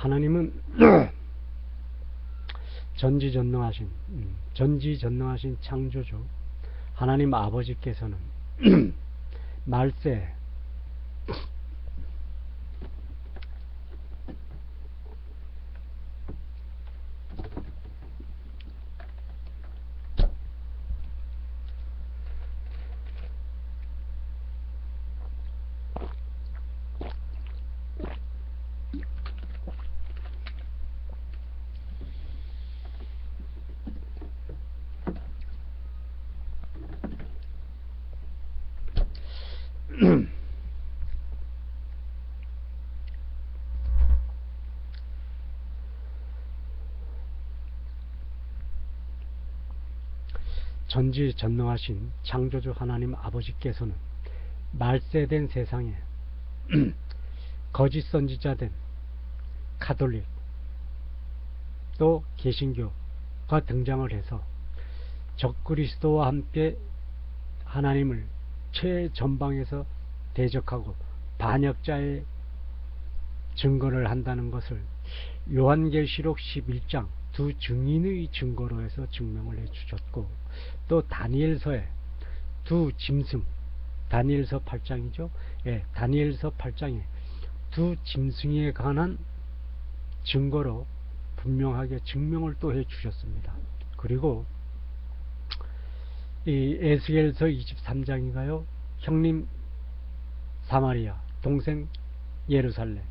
하나님은 전지전능하신 창조주 하나님 아버지께서는 말세 전지전능하신 창조주 하나님 아버지께서는 말세된 세상에 거짓 선지자 된 가톨릭 또 개신교가 등장을 해서 적그리스도와 함께 하나님을 최전방에서 대적하고 반역자의 증거를 한다는 것을 요한계시록 11장 두 증인의 증거로 해서 증명을 해주셨고, 또 다니엘서에 두 짐승, 다니엘서 8장이죠. 예, 다니엘서 8장에 두 짐승에 관한 증거로 분명하게 증명을 또 해주셨습니다. 그리고 이 에스겔서 23장인가요? 형님 사마리아, 동생 예루살렘의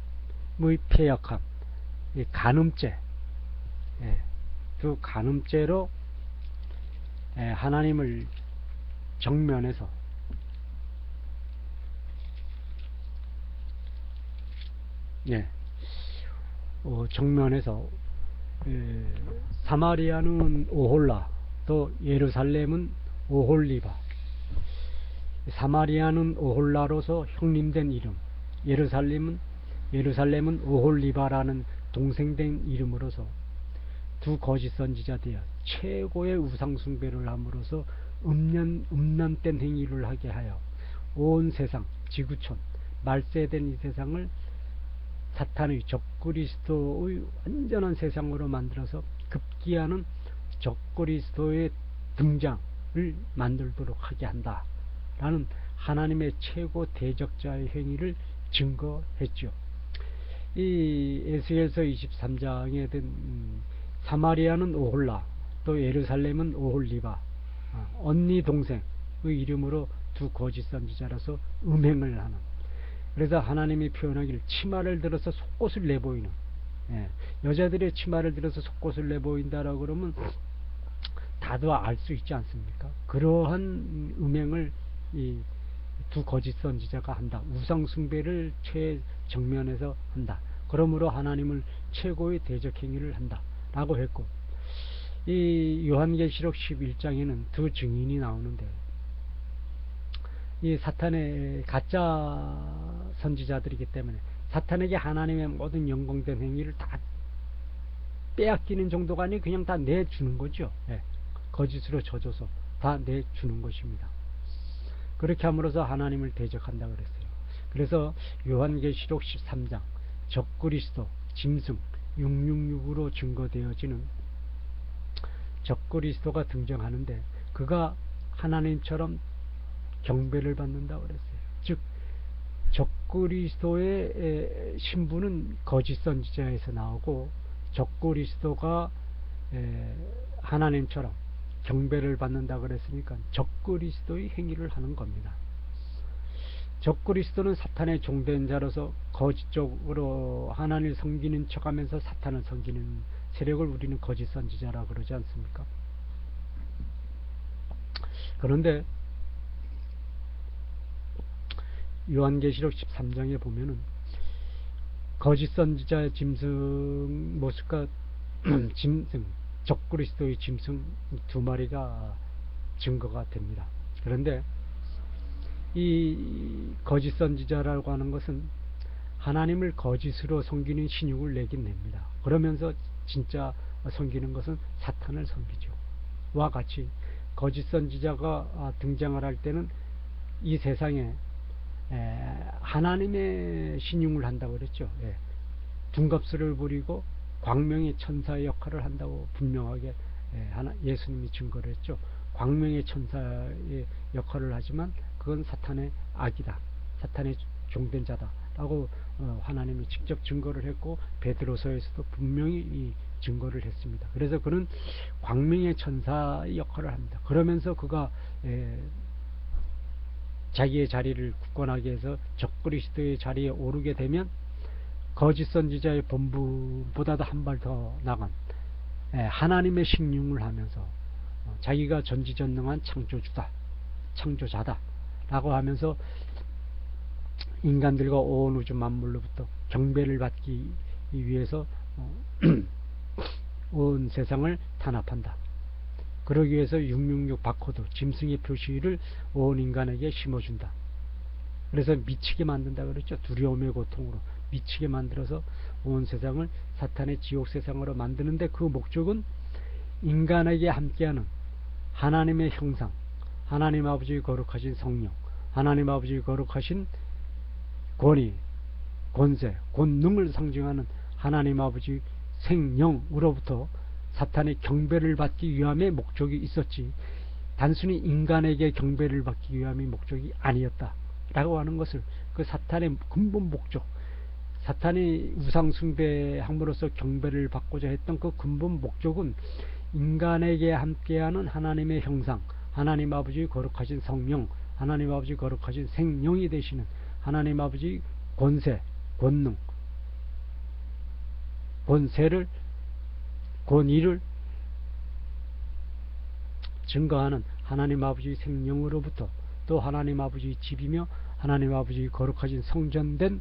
폐역함, 이 간음죄, 그 간음죄로 하나님을 정면에서 정면에서 사마리아는 오홀라, 또 예루살렘은 오홀리바. 사마리아는 오홀라로서 형님된 이름, 예루살렘은 오홀리바라는 동생된 이름으로서 두 거짓 선지자 되어 최고의 우상 숭배를 함으로써 음란된 행위를 하게 하여 온 세상, 지구촌, 말세된 이 세상을 사탄의 적그리스도의 완전한 세상으로 만들어서 급기야는 적그리스도의 등장을 만들도록 하게 한다 라는 하나님의 최고 대적자의 행위를 증거했죠. 이 에스겔서 23장에 든 사마리아는 오홀라, 또 예루살렘은 오홀리바, 언니 동생의 이름으로 두 거짓 선지자라서 음행을 하는, 그래서 하나님이 표현하기를 치마를 들어서 속옷을 내보이는, 여자들의 치마를 들어서 속옷을 내보인다라고 그러면 다도 알 수 있지 않습니까? 그러한 음행을 이 두 거짓 선지자가 한다. 우상 숭배를 최정면에서 한다. 그러므로 하나님을 최고의 대적 행위를 한다 라고 했고, 이 요한계시록 11장에는 두 증인이 나오는데, 이 사탄의 가짜 선지자들이기 때문에 사탄에게 하나님의 모든 영광된 행위를 다 빼앗기는 정도가 아니고 그냥 다 내주는 거죠. 거짓으로 져줘서 다 내주는 것입니다. 그렇게 함으로써 하나님을 대적한다 그랬어요. 그래서 요한계시록 13장 적그리스도, 짐승 666으로 증거되어지는 적그리스도가 등장하는데, 그가 하나님처럼 경배를 받는다 그랬어요. 즉 적그리스도의 신분은 거짓 선지자에서 나오고, 적그리스도가 하나님처럼 경배를 받는다 그랬으니까 적그리스도의 행위를 하는 겁니다. 적그리스도는 사탄의 종된 자로서 거짓적으로 하나님을 섬기는 척하면서 사탄을 섬기는 세력을 우리는 거짓 선지자라고 그러지 않습니까? 그런데 요한계시록 13장에 보면은 거짓 선지자의 짐승 모습과 짐승, 적그리스도의 짐승 두 마리가 증거가 됩니다. 그런데 이 거짓 선지자라고 하는 것은 하나님을 거짓으로 섬기는 신용을 내긴 냅니다. 그러면서 진짜 섬기는 것은 사탄을 섬기죠. 와 같이 거짓 선지자가 등장을 할 때는 이 세상에 하나님의 신용을 한다고 그랬죠. 둔갑술을 부리고 광명의 천사의 역할을 한다고 분명하게 예수님이 증거를 했죠. 광명의 천사의 역할을 하지만 그건 사탄의 악이다, 사탄의 종된 자다 라고 하나님이 직접 증거를 했고, 베드로서에서도 분명히 이 증거를 했습니다. 그래서 그는 광명의 천사의 역할을 합니다. 그러면서 그가 자기의 자리를 굳건하게 해서 적그리스도의 자리에 오르게 되면 거짓 선지자의 본부보다도 한 발 더 나간 하나님의 식용을 하면서 자기가 전지전능한 창조주다, 창조자다 라고 하면서 인간들과 온 우주 만물로부터 경배를 받기 위해서 온 세상을 탄압한다. 그러기 위해서 666 바코드, 짐승의 표시를 온 인간에게 심어준다. 그래서 미치게 만든다 그랬죠. 두려움의 고통으로 미치게 만들어서 온 세상을 사탄의 지옥 세상으로 만드는데, 그 목적은 인간에게 함께하는 하나님의 형상, 하나님 아버지의 거룩하신 성령, 하나님 아버지의 거룩하신 권위, 권세, 권능을 상징하는 하나님 아버지 생령으로부터 사탄의 경배를 받기 위함의 목적이 있었지, 단순히 인간에게 경배를 받기 위함의 목적이 아니었다 라고 하는 것을, 그 사탄의 근본 목적, 사탄이 우상 숭배함으로써 경배를 받고자 했던 그 근본 목적은 인간에게 함께하는 하나님의 형상, 하나님 아버지의 거룩하신 성령, 하나님 아버지 거룩하신 생령이 되시는 하나님 아버지 권세, 권능, 권세를, 권위를 증거하는 하나님 아버지 생령으로부터, 또 하나님 아버지 집이며 하나님 아버지 거룩하신 성전된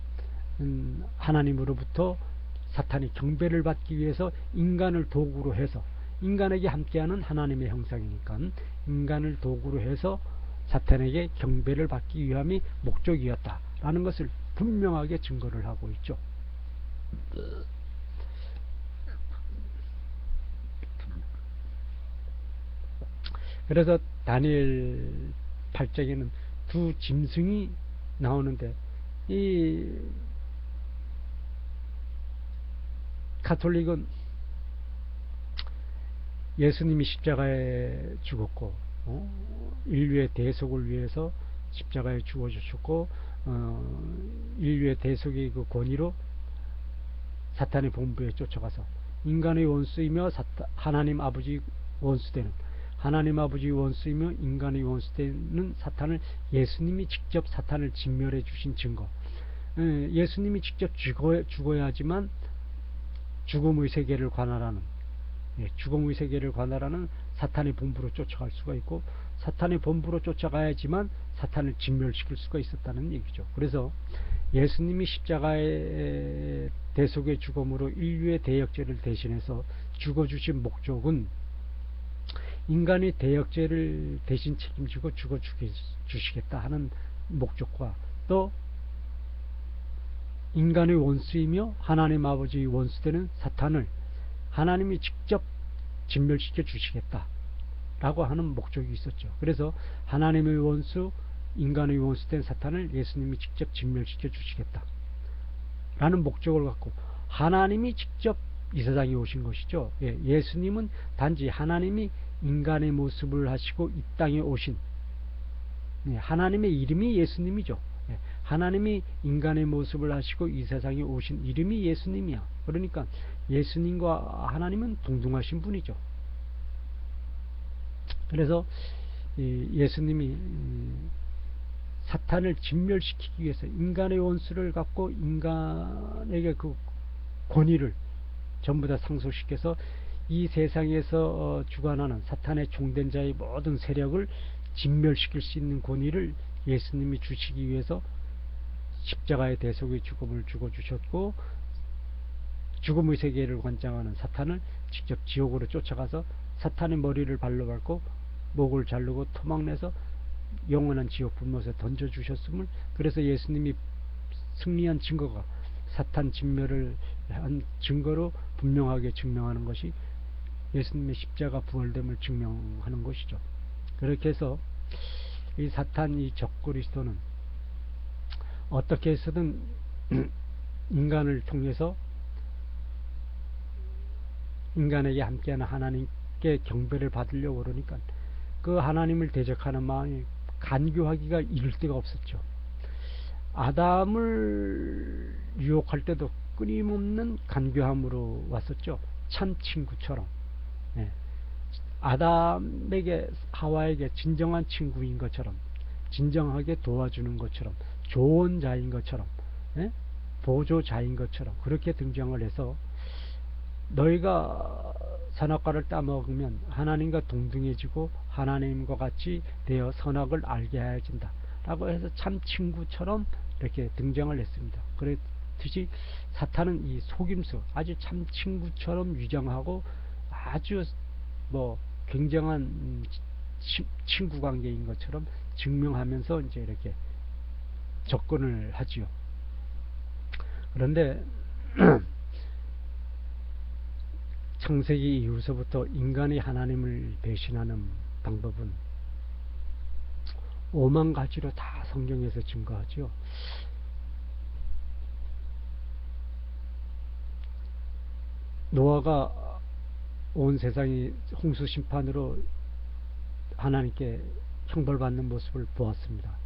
하나님으로부터 사탄이 경배를 받기 위해서 인간을 도구로 해서, 인간에게 함께하는 하나님의 형상이니까 인간을 도구로 해서 사탄에게 경배를 받기 위함이 목적이었다라는 것을 분명하게 증거를 하고 있죠. 그래서 다니엘 8장에는 두 짐승이 나오는데, 이 가톨릭은 예수님이 십자가에 죽었고 인류의 대속을 위해서 십자가에 죽어주셨고, 인류의 대속의 그 권위로 사탄의 본부에 쫓아가서 인간의 원수이며 하나님 아버지 원수되는, 하나님 아버지 원수이며 인간의 원수되는 사탄을 예수님이 직접 사탄을 진멸해 주신 증거, 예수님이 직접 죽어야 하지만 죽음의 세계를 관할하는, 죽음의 세계를 관할하는 사탄의 본부로 쫓아갈 수가 있고, 사탄의 본부로 쫓아가야지만 사탄을 진멸시킬 수가 있었다는 얘기죠. 그래서 예수님이 십자가의 대속의 죽음으로 인류의 대역죄를 대신해서 죽어주신 목적은 인간의 대역죄를 대신 책임지고 죽어주시겠다 하는 목적과, 또 인간의 원수이며 하나님 아버지의 원수되는 사탄을 하나님이 직접 진멸시켜 주시겠다 라고 하는 목적이 있었죠. 그래서 하나님의 원수, 인간의 원수된 사탄을 예수님이 직접 진멸시켜 주시겠다 라는 목적을 갖고 하나님이 직접 이 세상에 오신 것이죠. 예수님은 단지 하나님이 인간의 모습을 하시고 이 땅에 오신, 하나님의 이름이 예수님이죠. 하나님이 인간의 모습을 하시고 이 세상에 오신 이름이 예수님이야. 그러니까 예수님과 하나님은 동등하신 분이죠. 그래서 예수님이 사탄을 진멸시키기 위해서 인간의 원수를 갖고 인간에게 그 권위를 전부 다 상속시켜서 이 세상에서 주관하는 사탄의 종된 자의 모든 세력을 진멸시킬 수 있는 권위를 예수님이 주시기 위해서 십자가의 대속의 죽음을 죽어주셨고, 죽음의 세계를 관장하는 사탄을 직접 지옥으로 쫓아가서 사탄의 머리를 발로 밟고 목을 자르고 토막내서 영원한 지옥 불못에 던져주셨음을, 그래서 예수님이 승리한 증거가 사탄 진멸을 한 증거로 분명하게 증명하는 것이 예수님의 십자가 부활됨을 증명하는 것이죠. 그렇게 해서 이 사탄, 이 적그리스도는 어떻게 해서든 인간을 통해서 인간에게 함께하는 하나님께 경배를 받으려고 그러니까 그 하나님을 대적하는 마음이 간교하기가 이를 데가 없었죠. 아담을 유혹할 때도 끊임없는 간교함으로 왔었죠. 참 친구처럼. 예. 아담에게 하와에게 진정한 친구인 것처럼, 진정하게 도와주는 것처럼, 조언자인 것처럼, 예? 보조자인 것처럼 그렇게 등장을 해서 너희가 선악과를 따먹으면 하나님과 동등해지고 하나님과 같이 되어 선악을 알게 하여진다 라고 해서 참 친구처럼 이렇게 등장을 했습니다. 그렇듯이 사탄은 이 속임수, 아주 참 친구처럼 위장하고 아주 뭐 굉장한 친구 관계인 것처럼 증명하면서 이제 이렇게 접근을 하지요. 그런데 창세기 이후서부터 인간이 하나님을 배신하는 방법은 오만 가지로 다 성경에서 증거하죠. 노아가 온 세상이 홍수 심판으로 하나님께 형벌받는 모습을 보았습니다.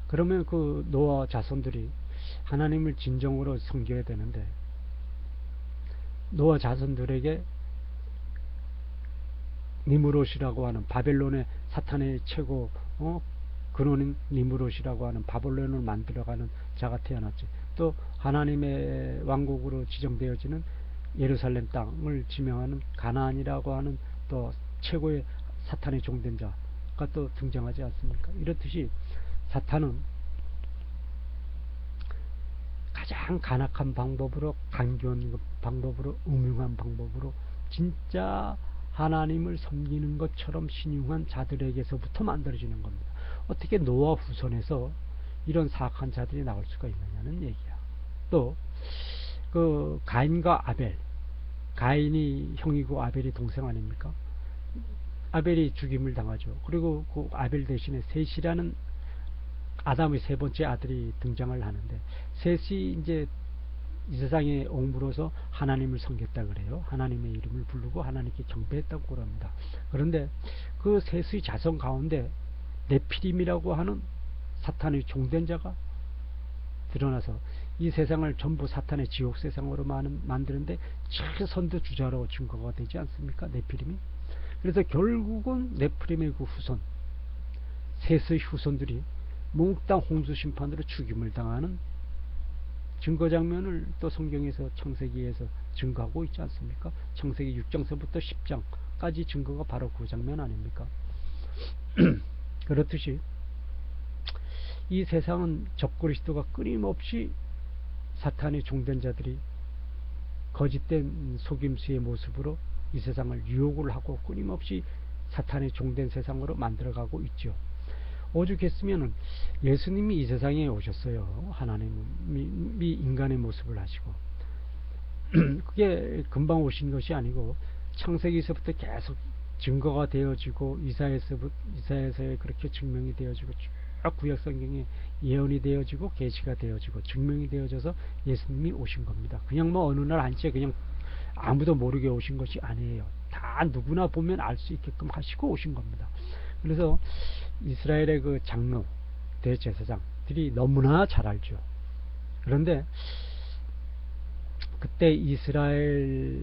그러면 그 노아 자손들이 하나님을 진정으로 섬겨야 되는데 노아 자손들에게 니무롯이라고 하는 바벨론의 사탄의 최고 근원인 니무롯이라고 하는 바벨론을 만들어가는 자가 태어났지. 또 하나님의 왕국으로 지정되어지는 예루살렘 땅을 지명하는 가나안이라고 하는 또 최고의 사탄의 종된 자가 또 등장하지 않습니까? 이렇듯이 사탄은 가장 간악한 방법으로, 간교한 방법으로, 음흉한 방법으로 진짜 하나님을 섬기는 것처럼 신용한 자들에게서부터 만들어지는 겁니다. 어떻게 노아 후손에서 이런 사악한 자들이 나올 수가 있느냐는 얘기야. 또 그 가인과 아벨, 가인이 형이고 아벨이 동생 아닙니까? 아벨이 죽임을 당하죠. 그리고 그 아벨 대신에 셋이라는 아담의 세 번째 아들이 등장을 하는데, 셋이 이제 이 세상에 옹물어서 하나님을 섬겼다 그래요. 하나님의 이름을 부르고 하나님께 경배했다고 그럽니다. 그런데 그 셋의 자손 가운데 네피림이라고 하는 사탄의 종된 자가 드러나서 이 세상을 전부 사탄의 지옥 세상으로 만드는데 최선두 주자로 증거가 되지 않습니까? 네피림이. 그래서 결국은 네피림의 그 후손, 셋의 후손들이 몽땅 홍수 심판으로 죽임을 당하는 증거 장면을 또 성경에서 창세기에서 증거하고 있지 않습니까? 창세기 6장서부터 10장까지 증거가 바로 그 장면 아닙니까? 그렇듯이 이 세상은 적그리스도가 끊임없이 사탄의 종된 자들이 거짓된 속임수의 모습으로 이 세상을 유혹을 하고 끊임없이 사탄의 종된 세상으로 만들어가고 있죠. 오죽했으면 예수님이 이 세상에 오셨어요. 하나님이 인간의 모습을 하시고 그게 금방 오신 것이 아니고 창세기에서부터 계속 증거가 되어지고 이사야서에 그렇게 증명이 되어지고 쭉 구약성경에 예언이 되어지고 계시가 되어지고 증명이 되어져서 예수님이 오신 겁니다. 그냥 뭐 어느 날 한시에 그냥 아무도 모르게 오신 것이 아니에요. 다 누구나 보면 알 수 있게끔 하시고 오신 겁니다. 그래서 이스라엘의 그 장로 대제사장들이 너무나 잘 알죠. 그런데 그때 이스라엘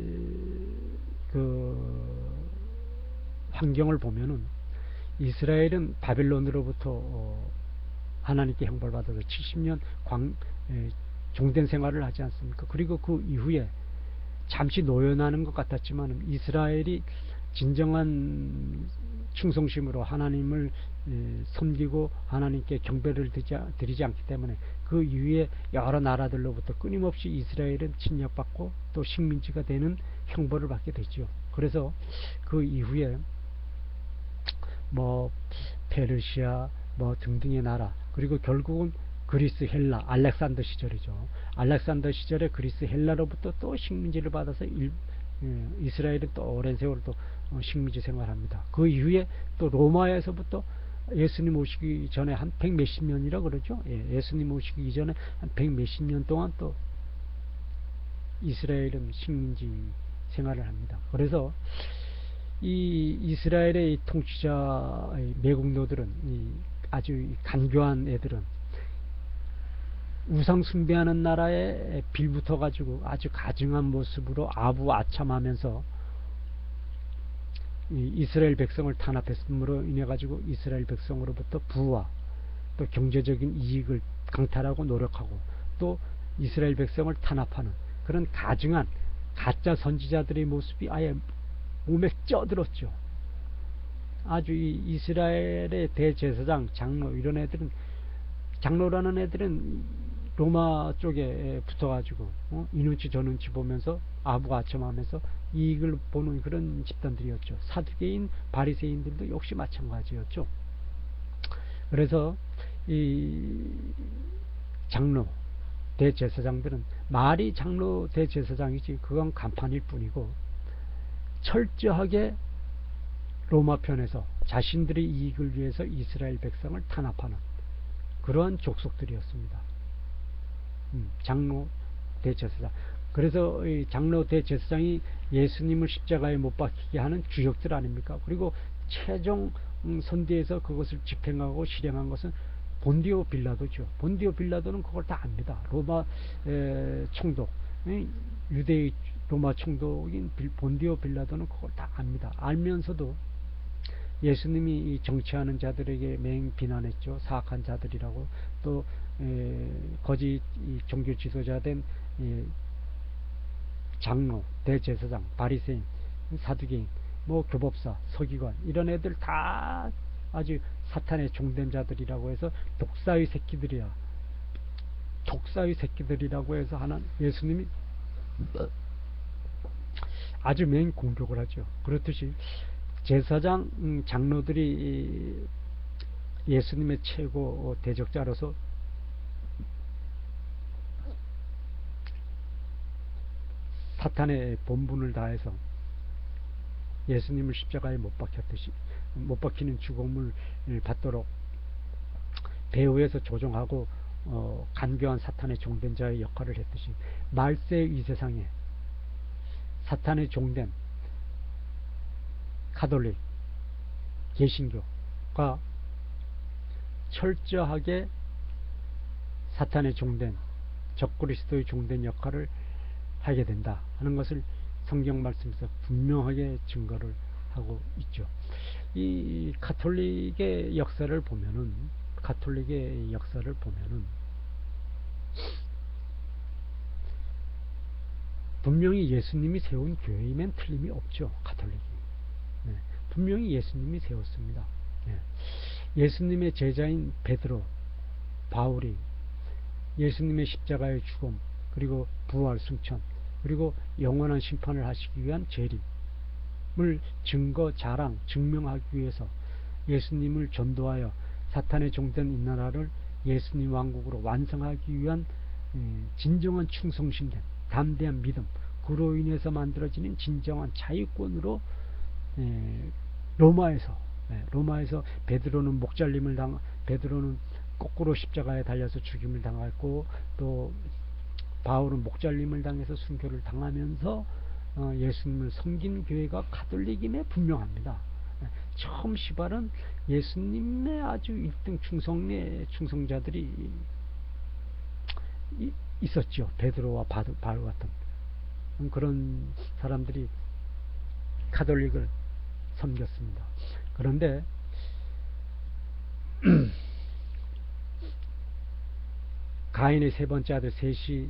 그 환경을 보면은 이스라엘은 바벨론으로부터 하나님께 형벌받아서 70년 종된 생활을 하지 않습니까? 그리고 그 이후에 잠시 노연하는 것 같았지만 이스라엘이 진정한 충성심으로 하나님을 섬기고 하나님께 경배를 드리지 않기 때문에 그 이후에 여러 나라들로부터 끊임없이 이스라엘은 침략받고 또 식민지가 되는 형벌을 받게 되죠. 그래서 그 이후에 뭐 페르시아 뭐 등등의 나라, 그리고 결국은 그리스 헬라 알렉산더 시절이죠. 알렉산더 시절에 그리스 헬라로부터 또 식민지를 받아서 이스라엘은 또 오랜 세월 또 식민지 생활합니다. 그 이후에 또 로마에서부터 예수님 오시기 전에 한 백 몇십 년이라 그러죠. 예수님 오시기 이전에 한 백 몇십 년 동안 또 이스라엘은 식민지 생활을 합니다. 그래서 이 이스라엘의 이 통치자 매국노들은 아주 간교한 애들은 우상 숭배하는 나라에 빌붙어 가지고 아주 가증한 모습으로 아부아참하면서 이스라엘 백성을 탄압했음으로 인해 가지고 이스라엘 백성으로부터 부와 또 경제적인 이익을 강탈하고 노력하고 또 이스라엘 백성을 탄압하는 그런 가증한 가짜 선지자들의 모습이 아예 몸에 쪄들었죠. 아주 이 이스라엘의 대제사장, 장로 이런 애들은, 장로라는 애들은 로마 쪽에 붙어가지고 이 눈치 저 눈치 보면서 아부아첨하면서 이익을 보는 그런 집단들이었죠. 사두개인, 바리새인들도 역시 마찬가지였죠. 그래서 이 장로, 대제사장들은 말이 장로, 대제사장이지 그건 간판일 뿐이고 철저하게 로마 편에서 자신들의 이익을 위해서 이스라엘 백성을 탄압하는 그러한 족속들이었습니다. 장로, 대제사장. 그래서 이 장로, 대제사장이 예수님을 십자가에 못 박히게 하는 주역들 아닙니까? 그리고 최종 선대에서 그것을 집행하고 실행한 것은 본디오 빌라도죠. 본디오 빌라도는 그걸 다 압니다. 로마 총독, 유대의 로마 총독인 본디오 빌라도는 그걸 다 압니다. 알면서도 예수님이 정치하는 자들에게 맹 비난했죠. 사악한 자들이라고. 또 거짓 종교 지도자 된 장로, 대제사장, 바리새인, 사두개인, 뭐 교법사, 서기관 이런 애들 다 아주 사탄의 종된 자들이라고 해서 독사의 새끼들이야. 독사의 새끼들이라고 해서 하는 예수님이 아주 맹 공격을 하죠. 그렇듯이 제사장, 장로들이 예수님의 최고 대적자로서 사탄의 본분을 다해서 예수님을 십자가에 못 박혔듯이 못 박히는 죽음을 받도록 배후에서 조종하고 간교한 사탄의 종된 자의 역할을 했듯이 말세 이 세상에 사탄의 종된 가톨릭, 개신교가 철저하게 사탄의 종된 적그리스도의 종된 역할을 하게 된다 하는 것을 성경 말씀에서 분명하게 증거를 하고 있죠. 이 가톨릭의 역사를 보면은 분명히 예수님이 세운 교회이면 틀림이 없죠. 가톨릭이. 네, 분명히 예수님이 세웠습니다. 네. 예수님의 제자인 베드로, 바울이 예수님의 십자가의 죽음 그리고 부활 승천 그리고 영원한 심판을 하시기 위한 재림을 증거 자랑 증명하기 위해서 예수님을 전도하여 사탄의 종된 이 나라를 예수님 왕국으로 완성하기 위한 진정한 충성심된 담대한 믿음 그로 인해서 만들어지는 진정한 자유권으로 로마에서 베드로는 베드로는 거꾸로 십자가에 달려서 죽임을 당했고 또 바울은 목잘림을 당해서 순교를 당하면서 예수님을 섬긴 교회가 가톨릭임에 분명합니다. 처음 시발은 예수님의 아주 1등 충성자들이 있었죠. 베드로와 바울 같은 그런 사람들이 가톨릭을 섬겼습니다. 그런데 가인의 세 번째 아들 셋의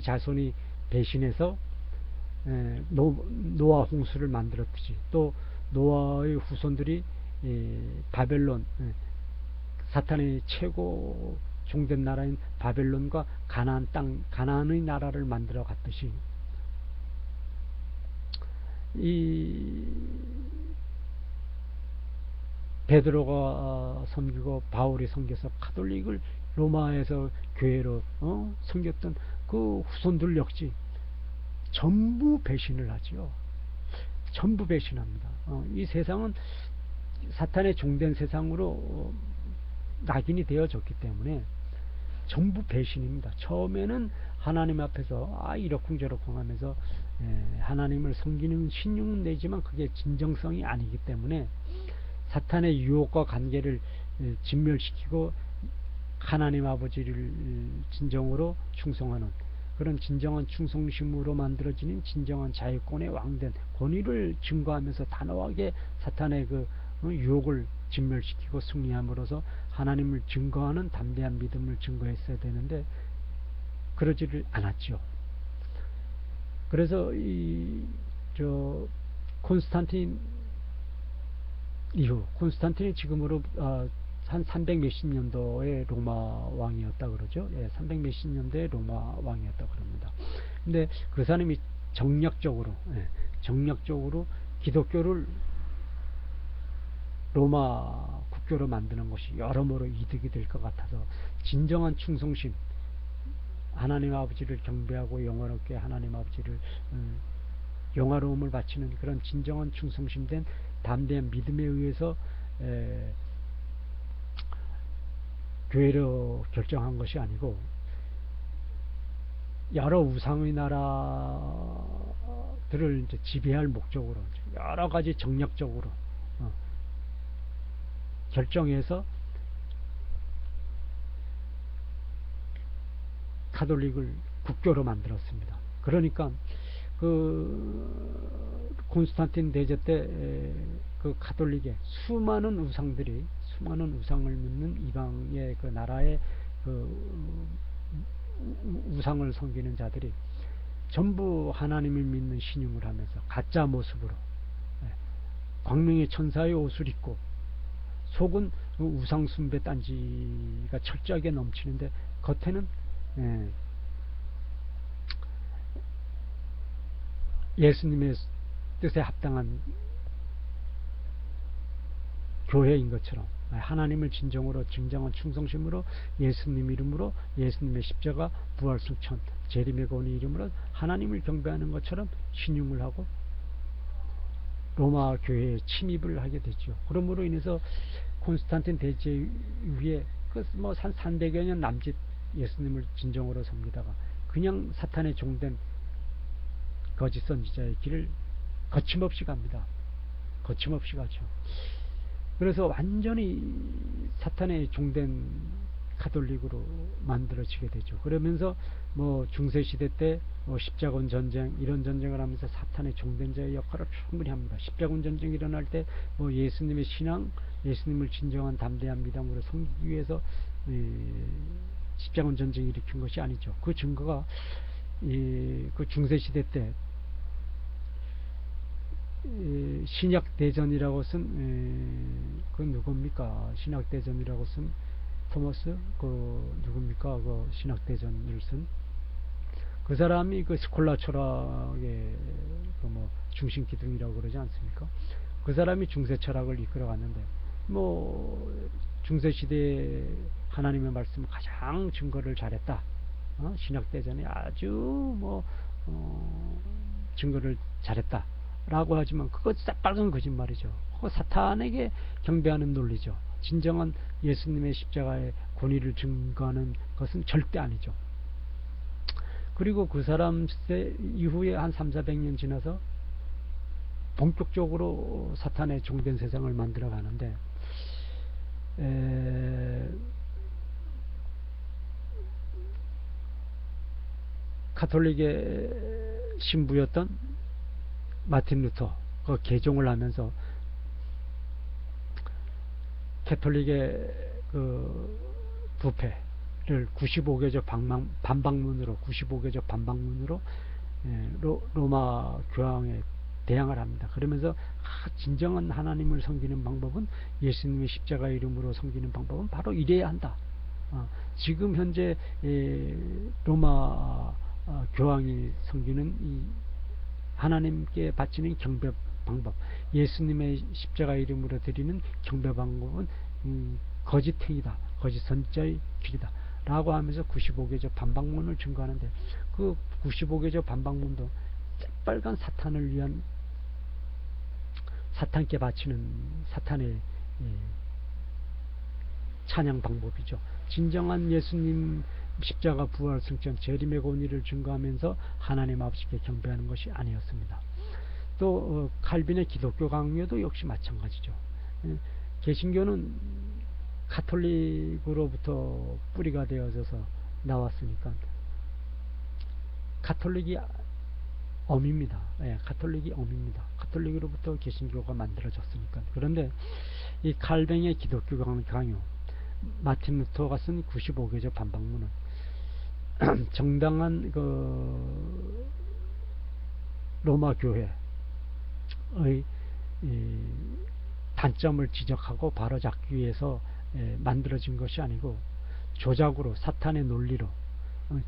자손이 배신해서 노아 홍수를 만들었듯이 또 노아의 후손들이 바벨론 사탄의 최고 종된 나라인 바벨론과 가나안의 나라를 만들어 갔듯이 이 베드로가 섬기고 바울이 섬겨서 가톨릭을 로마에서 교회로 섬겼던 그 후손들 역시 전부 배신을 하죠. 전부 배신합니다. 이 세상은 사탄의 종된 세상으로 낙인이 되어졌기 때문에 전부 배신입니다. 처음에는 하나님 앞에서 이러쿵저러쿵 하면서 하나님을 섬기는 신용은 내지만 그게 진정성이 아니기 때문에 사탄의 유혹과 관계를 진멸시키고 하나님 아버지를 진정으로 충성하는 그런 진정한 충성심으로 만들어지는 진정한 자유권의 왕된 권위를 증거하면서 단호하게 사탄의 그 유혹을 진멸시키고 승리함으로써 하나님을 증거하는 담대한 믿음을 증거했어야 되는데 그러지를 않았죠. 그래서 콘스탄틴 이후 콘스탄틴이 지금으로 한 300 몇십 년도에 로마 왕이었다 그러죠. 300 몇십 년대에 로마 왕이었다 그럽니다. 근데 그 사람이 정략적으로 기독교를 로마 국교로 만드는 것이 여러모로 이득이 될 것 같아서 진정한 충성심, 하나님 아버지를 경배하고 영화롭게 하나님 아버지를 영화로움을 바치는 그런 진정한 충성심된 담대한 믿음에 의해서 교회로 결정한 것이 아니고 여러 우상의 나라들을 이제 지배할 목적으로 여러 가지 정략적으로 결정해서 카톨릭을 국교로 만들었습니다. 그러니까 그 콘스탄틴 대제 때 그 카톨릭의 수많은 우상을 믿는 이방의 그 나라의 그 우상을 섬기는 자들이 전부 하나님을 믿는 신용을 하면서 가짜 모습으로 광명의 천사의 옷을 입고 속은 우상 숭배 딴지가 철저하게 넘치는데 겉에는 예수님의 뜻에 합당한 교회인 것처럼 하나님을 진정으로 진정한 충성심으로 예수님 이름으로 예수님의 십자가 부활승천 재림의 권위 이름으로 하나님을 경배하는 것처럼 신용을 하고 로마 교회에 침입을 하게 되죠. 그러므로 인해서 콘스탄틴 대제 이후에 한 300여 년 남짓 예수님을 진정으로 섬기다가 그냥 사탄의 종된 거짓 선지자의 길을 거침없이 갑니다. 거침없이 가죠. 그래서 완전히 사탄의 종된 카톨릭으로 만들어지게 되죠. 그러면서 중세시대 때 십자군 전쟁 이런 전쟁을 하면서 사탄의 종된 자의 역할을 충분히 합니다. 십자군 전쟁이 일어날 때 예수님의 신앙, 예수님을 진정한 담대한 믿음으로 섬기기 위해서 십자군 전쟁을 일으킨 것이 아니죠. 그 증거가 그 중세시대 때 신약대전이라고 쓴 그 누굽니까? 신약대전이라고 쓴 토머스 누굽니까? 그 신약대전을 쓴 그 사람이 그 스콜라 철학의 중심 기둥이라고 그러지 않습니까? 그 사람이 중세 철학을 이끌어 갔는데 중세시대에 하나님의 말씀을 가장 증거를 잘했다. 신약대전에 아주 증거를 잘했다 라고 하지만 그거 새빨간 거짓말이죠. 그거 사탄에게 경배하는 논리죠. 진정한 예수님의 십자가의 권위를 증거하는 것은 절대 아니죠. 그리고 그 사람 이후에 한 300~400년 지나서 본격적으로 사탄의 종된 세상을 만들어 가는데 카톨릭의 신부였던 마틴 루터 그 개종을 하면서 캐톨릭의 그 부패를 95개조 반박문으로 로마 교황에 대항을 합니다. 그러면서 진정한 하나님을 섬기는 방법은 예수님의 십자가 이름으로 섬기는 방법은 바로 이래야 한다. 지금 현재 로마 교황이 섬기는 이 하나님께 바치는 경배 방법, 예수님의 십자가 이름으로 드리는 경배 방법은 거짓행위다, 거짓 선지자의 길이다 라고 하면서 95개조 반박문을 증거하는데 그 95개조 반박문도 새빨간 사탄을 위한 사탄께 바치는 사탄의 찬양 방법이죠. 진정한 예수님 십자가 부활 승천 재림의 권위를 증거하면서 하나님 아버지께 경배하는 것이 아니었습니다. 또 칼빈의 기독교 강요도 역시 마찬가지죠. 개신교는 가톨릭으로부터 뿌리가 되어져서 나왔으니까 가톨릭이 엄입니다. 가톨릭이 엄입니다. 가톨릭으로부터 개신교가 만들어졌으니까. 그런데 이 칼뱅의 기독교 강요, 마틴 루터가 쓴 95개조 반박문은 정당한 로마 교회의 단점을 지적하고 바로잡기 위해서 만들어진 것이 아니고 조작으로 사탄의 논리로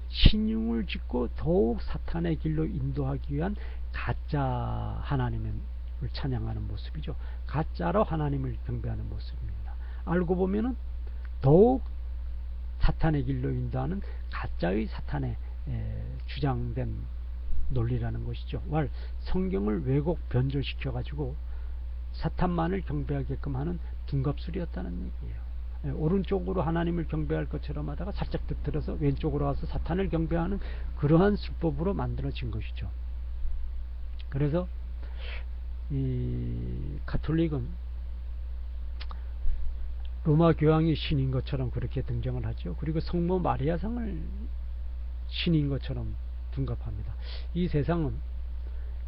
신용을 짓고 더욱 사탄의 길로 인도하기 위한 가짜 하나님을 찬양하는 모습이죠. 가짜로 하나님을 경배하는 모습입니다. 알고 보면은 더욱 사탄의 길로 인도하는 가짜의 사탄의 주장된 논리라는 것이죠. 성경을 왜곡 변절시켜 가지고 사탄만을 경배하게끔 하는 둔갑술이었다는 얘기예요. 오른쪽으로 하나님을 경배할 것처럼 하다가 살짝 득들어서 왼쪽으로 와서 사탄을 경배하는 그러한 수법으로 만들어진 것이죠. 그래서 이 가톨릭은 로마 교황이 신인 것처럼 그렇게 등장을 하죠. 그리고 성모 마리아상을 신인 것처럼 둔갑합니다. 이 세상은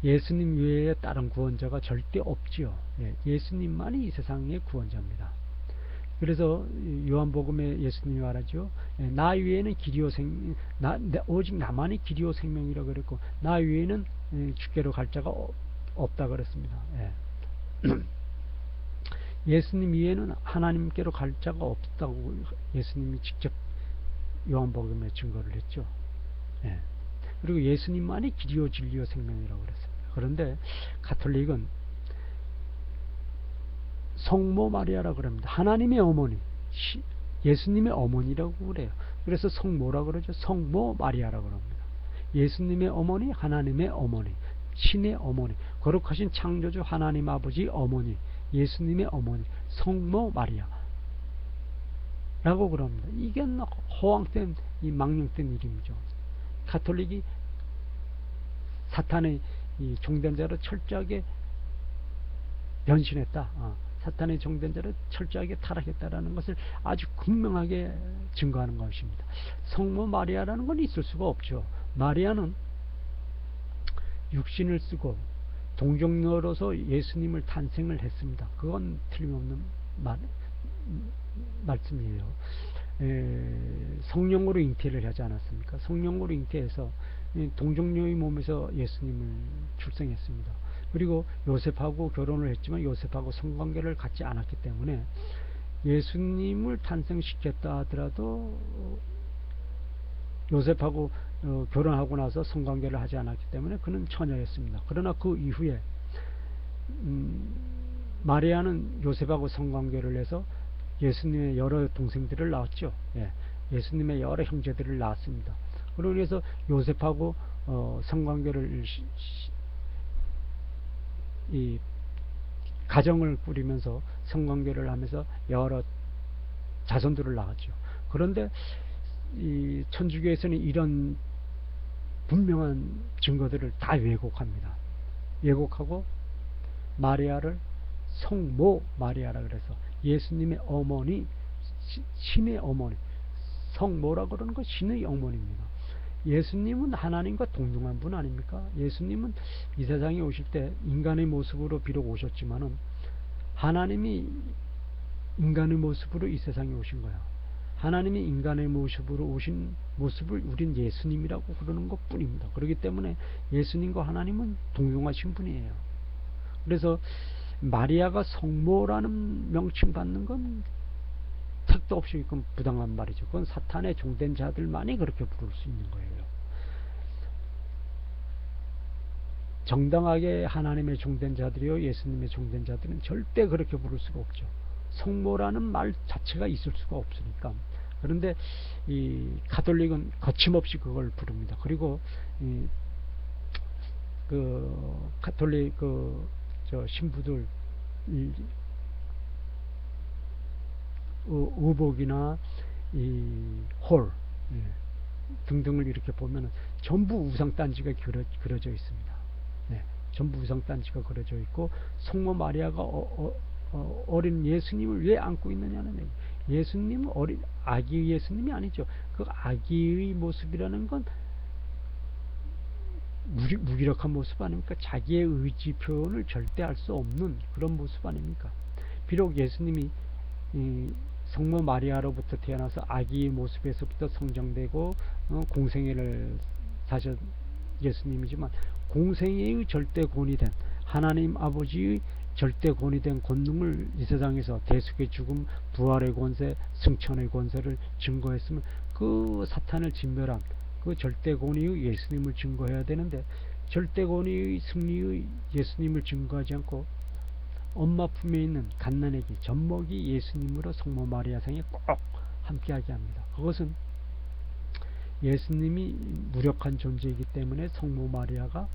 예수님 외에 다른 구원자가 절대 없지요. 예수님만이 이 세상의 구원자입니다. 그래서 요한복음에 예수님이 말하죠. 나 외에는 오직 나만이 길이요 생명이라고 그랬고 나 외에는 주께로 갈 자가 없다 그랬습니다. 예수님 외에는 하나님께로 갈 자가 없다고 예수님이 직접 요한복음에 증거를 했죠. 그리고 예수님만이 길이요 진리요 생명이라고 그랬습니다. 그런데 가톨릭은 성모 마리아라고 그럽니다. 하나님의 어머니, 예수님의 어머니라고 그래요. 그래서 성모라고 그러죠. 성모 마리아라고 그럽니다. 예수님의 어머니, 하나님의 어머니, 신의 어머니, 거룩하신 창조주 하나님 아버지 어머니, 예수님의 어머니, 성모 마리아 라고 그럽니다. 이게 허황된 이 망령된 이름이죠. 가톨릭이 사탄의 이 종된 자로 철저하게 변신했다. 사탄의 종된 자로 철저하게 타락했다라는 것을 아주 극명하게 증거하는 것입니다. 성모 마리아라는 건 있을 수가 없죠. 마리아는 육신을 쓰고 동정녀로서 예수님을 탄생을 했습니다. 그건 틀림없는 말씀이에요. 성령으로 잉태를 하지 않았습니까? 성령으로 잉태해서 동정녀의 몸에서 예수님을 출생했습니다. 그리고 요셉하고 결혼을 했지만 요셉하고 성관계를 갖지 않았기 때문에 예수님을 탄생시켰다 하더라도 요셉하고 결혼하고 나서 성관계를 하지 않았기 때문에 그는 처녀였습니다. 그러나 그 이후에 마리아는 요셉하고 성관계를 해서 예수님의 여러 동생들을 낳았죠. 예수님의 여러 형제들을 낳았습니다. 그러면서 요셉하고 성관계를 이 가정을 꾸리면서 성관계를 하면서 여러 자손들을 낳았죠. 그런데 이 천주교에서는 이런 분명한 증거들을 다 왜곡합니다. 왜곡하고 마리아를 성모 마리아라 그래서 예수님의 어머니, 신의 어머니, 성모라 그러는 것 신의 어머니입니다. 예수님은 하나님과 동등한 분 아닙니까? 예수님은 이 세상에 오실 때 인간의 모습으로 비록 오셨지만은 하나님이 인간의 모습으로 이 세상에 오신 거야. 하나님이 인간의 모습으로 오신 모습을 우린 예수님이라고 그러는 것 뿐입니다. 그렇기 때문에 예수님과 하나님은 동등하신 분이에요. 그래서 마리아가 성모라는 명칭 받는 건 택도 없이 그건 부당한 말이죠. 그건 사탄의 종된 자들만이 그렇게 부를 수 있는 거예요. 정당하게 하나님의 종된 자들이요 예수님의 종된 자들은 절대 그렇게 부를 수가 없죠. 성모라는 말 자체가 있을 수가 없으니까. 그런데 이 가톨릭은 거침없이 그걸 부릅니다. 그리고 그 가톨릭 저 신부들 의복이나 이 홀, 등등을 이렇게 보면은 전부 우상단지가 그려져 있습니다. 네, 전부 우상단지가 그려져 있고, 성모 마리아가 어린 예수님을 왜 안고 있느냐는 얘기. 예수님은 아기 예수님이 아니죠. 그 아기의 모습이라는 건 무기력한 모습 아닙니까? 자기의 의지 표현을 절대 할 수 없는 그런 모습 아닙니까? 비록 예수님이 성모 마리아로부터 태어나서 아기의 모습에서부터 성장되고 공생애를 사실 예수님이지만, 공생애의 절대 권위 된 하나님 아버지의 절대 권위 된 권능을 이 세상에서 대속의 죽음, 부활의 권세, 승천의 권세를 증거했으면, 그 사탄을 진멸한 그 절대 권위의 예수님을 증거해야 되는데, 절대 권위의 승리의 예수님을 증거하지 않고 엄마 품에 있는 갓난아기 젖먹이 예수님으로 성모 마리아 생에 꼭 함께하게 합니다. 그것은 예수님이 무력한 존재이기 때문에 성모 마리아가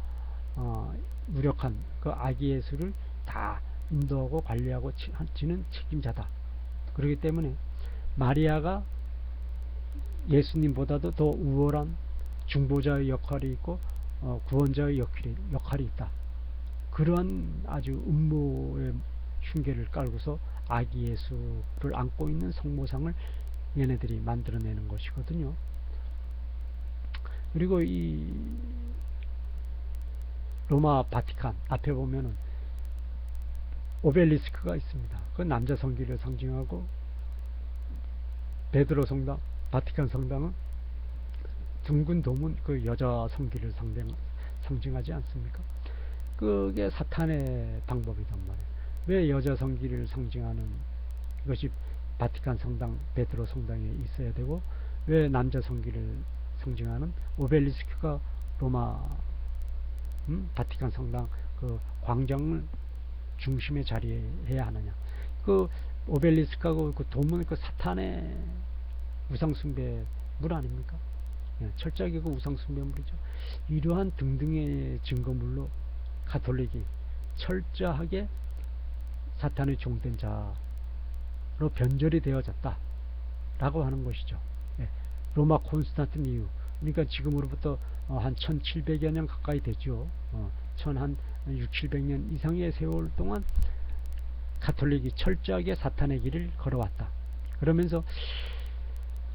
무력한 그 아기 예수를 다 인도하고 관리하고 지는 책임자다. 그렇기 때문에 마리아가 예수님보다도 더 우월한 중보자의 역할이 있고 구원자의 역할이 있다. 그러한 아주 음모의 흉계를 깔고서 아기 예수를 안고 있는 성모상을 얘네들이 만들어내는 것이거든요. 그리고 이 로마 바티칸 앞에 보면은 오벨리스크가 있습니다. 그 남자 성기를 상징하고, 베드로 성당, 바티칸 성당은 둥근 돔은 그 여자 성기를 상징하지 않습니까? 그게 사탄의 방법이단 말이에요. 왜 여자 성기를 상징하는 것이 바티칸 성당, 베드로 성당에 있어야 되고, 왜 남자 성기를 상징하는 오벨리스크가 로마 바티칸 성당 그 광장을 중심에 자리해야 하느냐? 그 오벨리스크하고 그 돔은 그 사탄의 우상숭배물 아닙니까? 예, 철저하게 그 우상숭배물이죠. 이러한 등등의 증거물로 가톨릭이 철저하게 사탄의 종된 자로 변절이 되어졌다 라고 하는 것이죠. 예, 로마 콘스탄틴 이후, 그러니까 지금으로부터 한 1700여 년 가까이 되죠. 한 600~700년 이상의 세월 동안 가톨릭이 철저하게 사탄의 길을 걸어왔다. 그러면서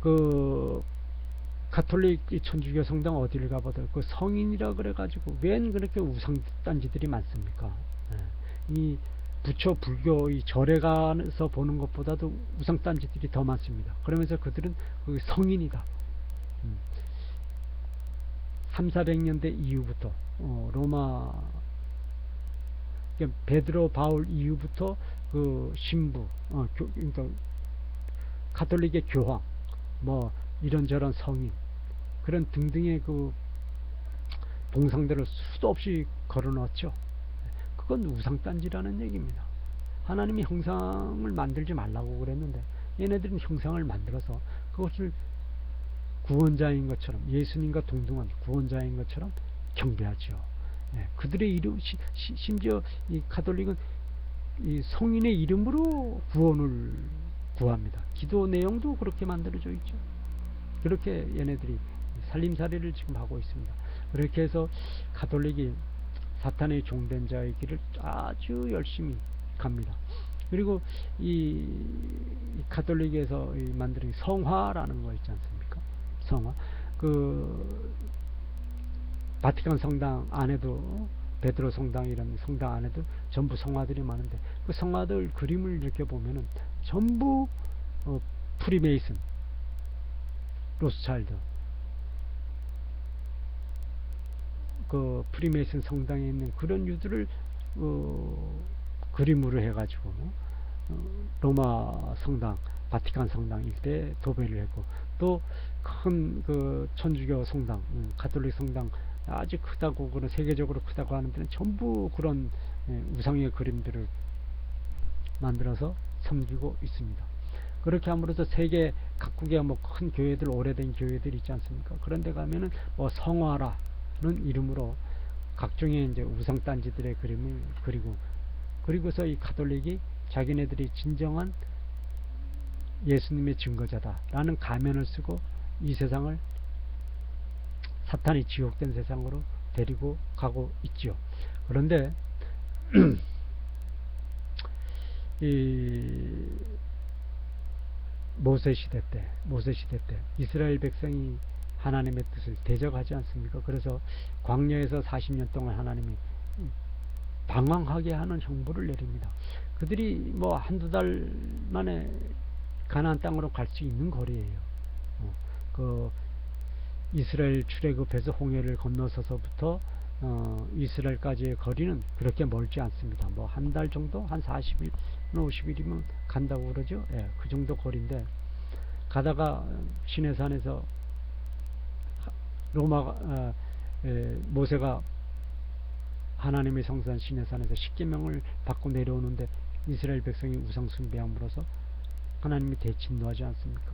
그 가톨릭 천주교 성당 어디를 가봐도 그 성인이라 그래가지고 웬 그렇게 우상단지들이 많습니까? 이 부처 불교 이 절에 가서 보는 것보다도 우상단지들이 더 많습니다. 그러면서 그들은 그 성인이다. 300~400년대 이후부터 로마 베드로 바울 이후부터 그 신부 그러니까 가톨릭의 교황 뭐 이런저런 성인 그런 등등의 그 동상들을 수도 없이 걸어놨죠. 그건 우상단지라는 얘기입니다. 하나님이 형상을 만들지 말라고 그랬는데 얘네들은 형상을 만들어서 그것을 구원자인 것처럼, 예수님과 동등한 구원자인 것처럼 경배하죠. 예, 그들의 이름, 심지어 이 가톨릭은 이 성인의 이름으로 구원을 구합니다. 기도 내용도 그렇게 만들어져 있죠. 그렇게 얘네들이 살림살이를 지금 하고 있습니다. 그렇게 해서 가톨릭이 사탄의 종된 자의 길을 아주 열심히 갑니다. 그리고 이 가톨릭에서 만드는 성화라는 거 있지 않습니까? 성화. 그 바티칸 성당 안에도, 베드로 성당 이런 성당 안에도 전부 성화들이 많은데 그 성화들 그림을 이렇게 보면은 전부 프리메이슨, 로스차일드, 그 프리메이슨 성당에 있는 그런 유들을 그림으로 해가지고 로마 성당, 바티칸 성당 일대에 도배를 했고, 또 큰 그 천주교 성당, 가톨릭 성당 아주 크다고, 그런 세계적으로 크다고 하는 데는 전부 그런 우상의 그림들을 만들어서 섬기고 있습니다. 그렇게 함으로써 세계 각국의 뭐 큰 교회들, 오래된 교회들 있지 않습니까? 그런데 가면은 뭐 성화라는 이름으로 각종의 이제 우상단지들의 그림을 그리고, 그리고서 이 가톨릭이 자기네들이 진정한 예수님의 증거자다라는 가면을 쓰고 이 세상을 사탄이 지옥된 세상으로 데리고 가고 있지요. 그런데 이 모세 시대 때 이스라엘 백성이 하나님의 뜻을 대적하지 않습니까? 그래서 광야에서 40년 동안 하나님이 방황하게 하는 형벌을 내립니다. 그들이 뭐 한두 달 만에 가나안 땅으로 갈 수 있는 거리예요. 그 이스라엘 출애굽해서 홍해를 건너서서부터 이스라엘까지의 거리는 그렇게 멀지 않습니다. 뭐 한 달 정도, 한 40일, 50일이면 간다고 그러죠. 예, 그 정도 거리인데 가다가 시내산에서 모세가 하나님의 성산 시내산에서 십계명을 받고 내려오는데 이스라엘 백성이 우상 숭배함으로써 하나님이 대진노하지 않습니까?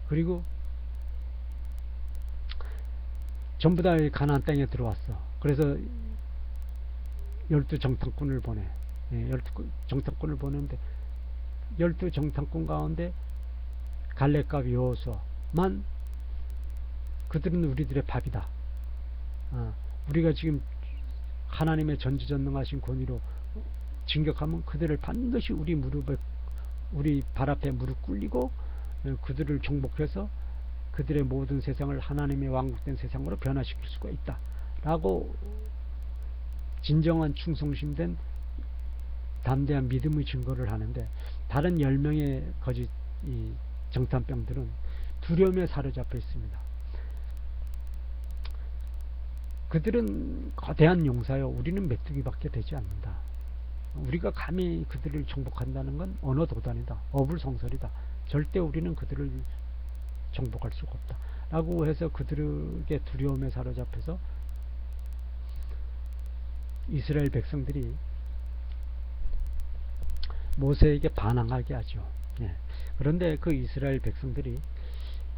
그리고 전부 다 가나안 땅에 들어왔어. 그래서 12정탐꾼을 보내. 12정탐꾼을 보내는데 12정탐꾼 가운데 갈렙과 여호수아만 그들은 우리들의 밥이다. 우리가 지금 하나님의 전지전능하신 권위로 진격하면 그들을 반드시 우리 발 앞에 무릎 꿇리고 그들을 정복해서 그들의 모든 세상을 하나님의 왕국된 세상으로 변화시킬 수가 있다 라고 진정한 충성심된 담대한 믿음의 증거를 하는데, 다른 10명의 거짓 이 정탐병들은 두려움에 사로잡혀 있습니다. 그들은 거대한 용사요, 우리는 메뚜기밖에 되지 않는다. 우리가 감히 그들을 정복한다는 건 언어 도단이다, 어불성설이다. 절대 우리는 그들을 정복할 수가 없다 라고 해서 그들에게 두려움에 사로잡혀서 이스라엘 백성들이 모세에게 반항하게 하죠. 예. 그런데 그 이스라엘 백성들이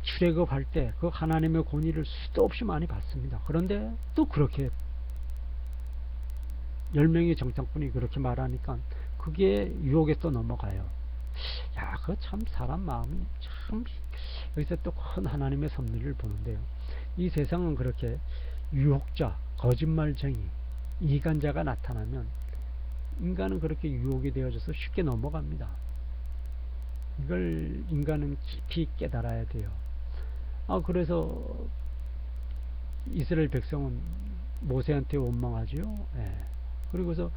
출애굽할 때 그 하나님의 권위를 수도 없이 많이 받습니다. 그런데 또 그렇게 10명의 정탐꾼이 그렇게 말하니까 그게 유혹에 또 넘어가요. 야, 그 참 사람 마음이 참, 여기서 또 큰 하나님의 섭리를 보는데요. 이 세상은 그렇게 유혹자, 거짓말쟁이, 이간자가 나타나면 인간은 그렇게 유혹이 되어져서 쉽게 넘어갑니다. 이걸 인간은 깊이 깨달아야 돼요. 그래서 이스라엘 백성은 모세한테 원망하죠. 예. 그리고서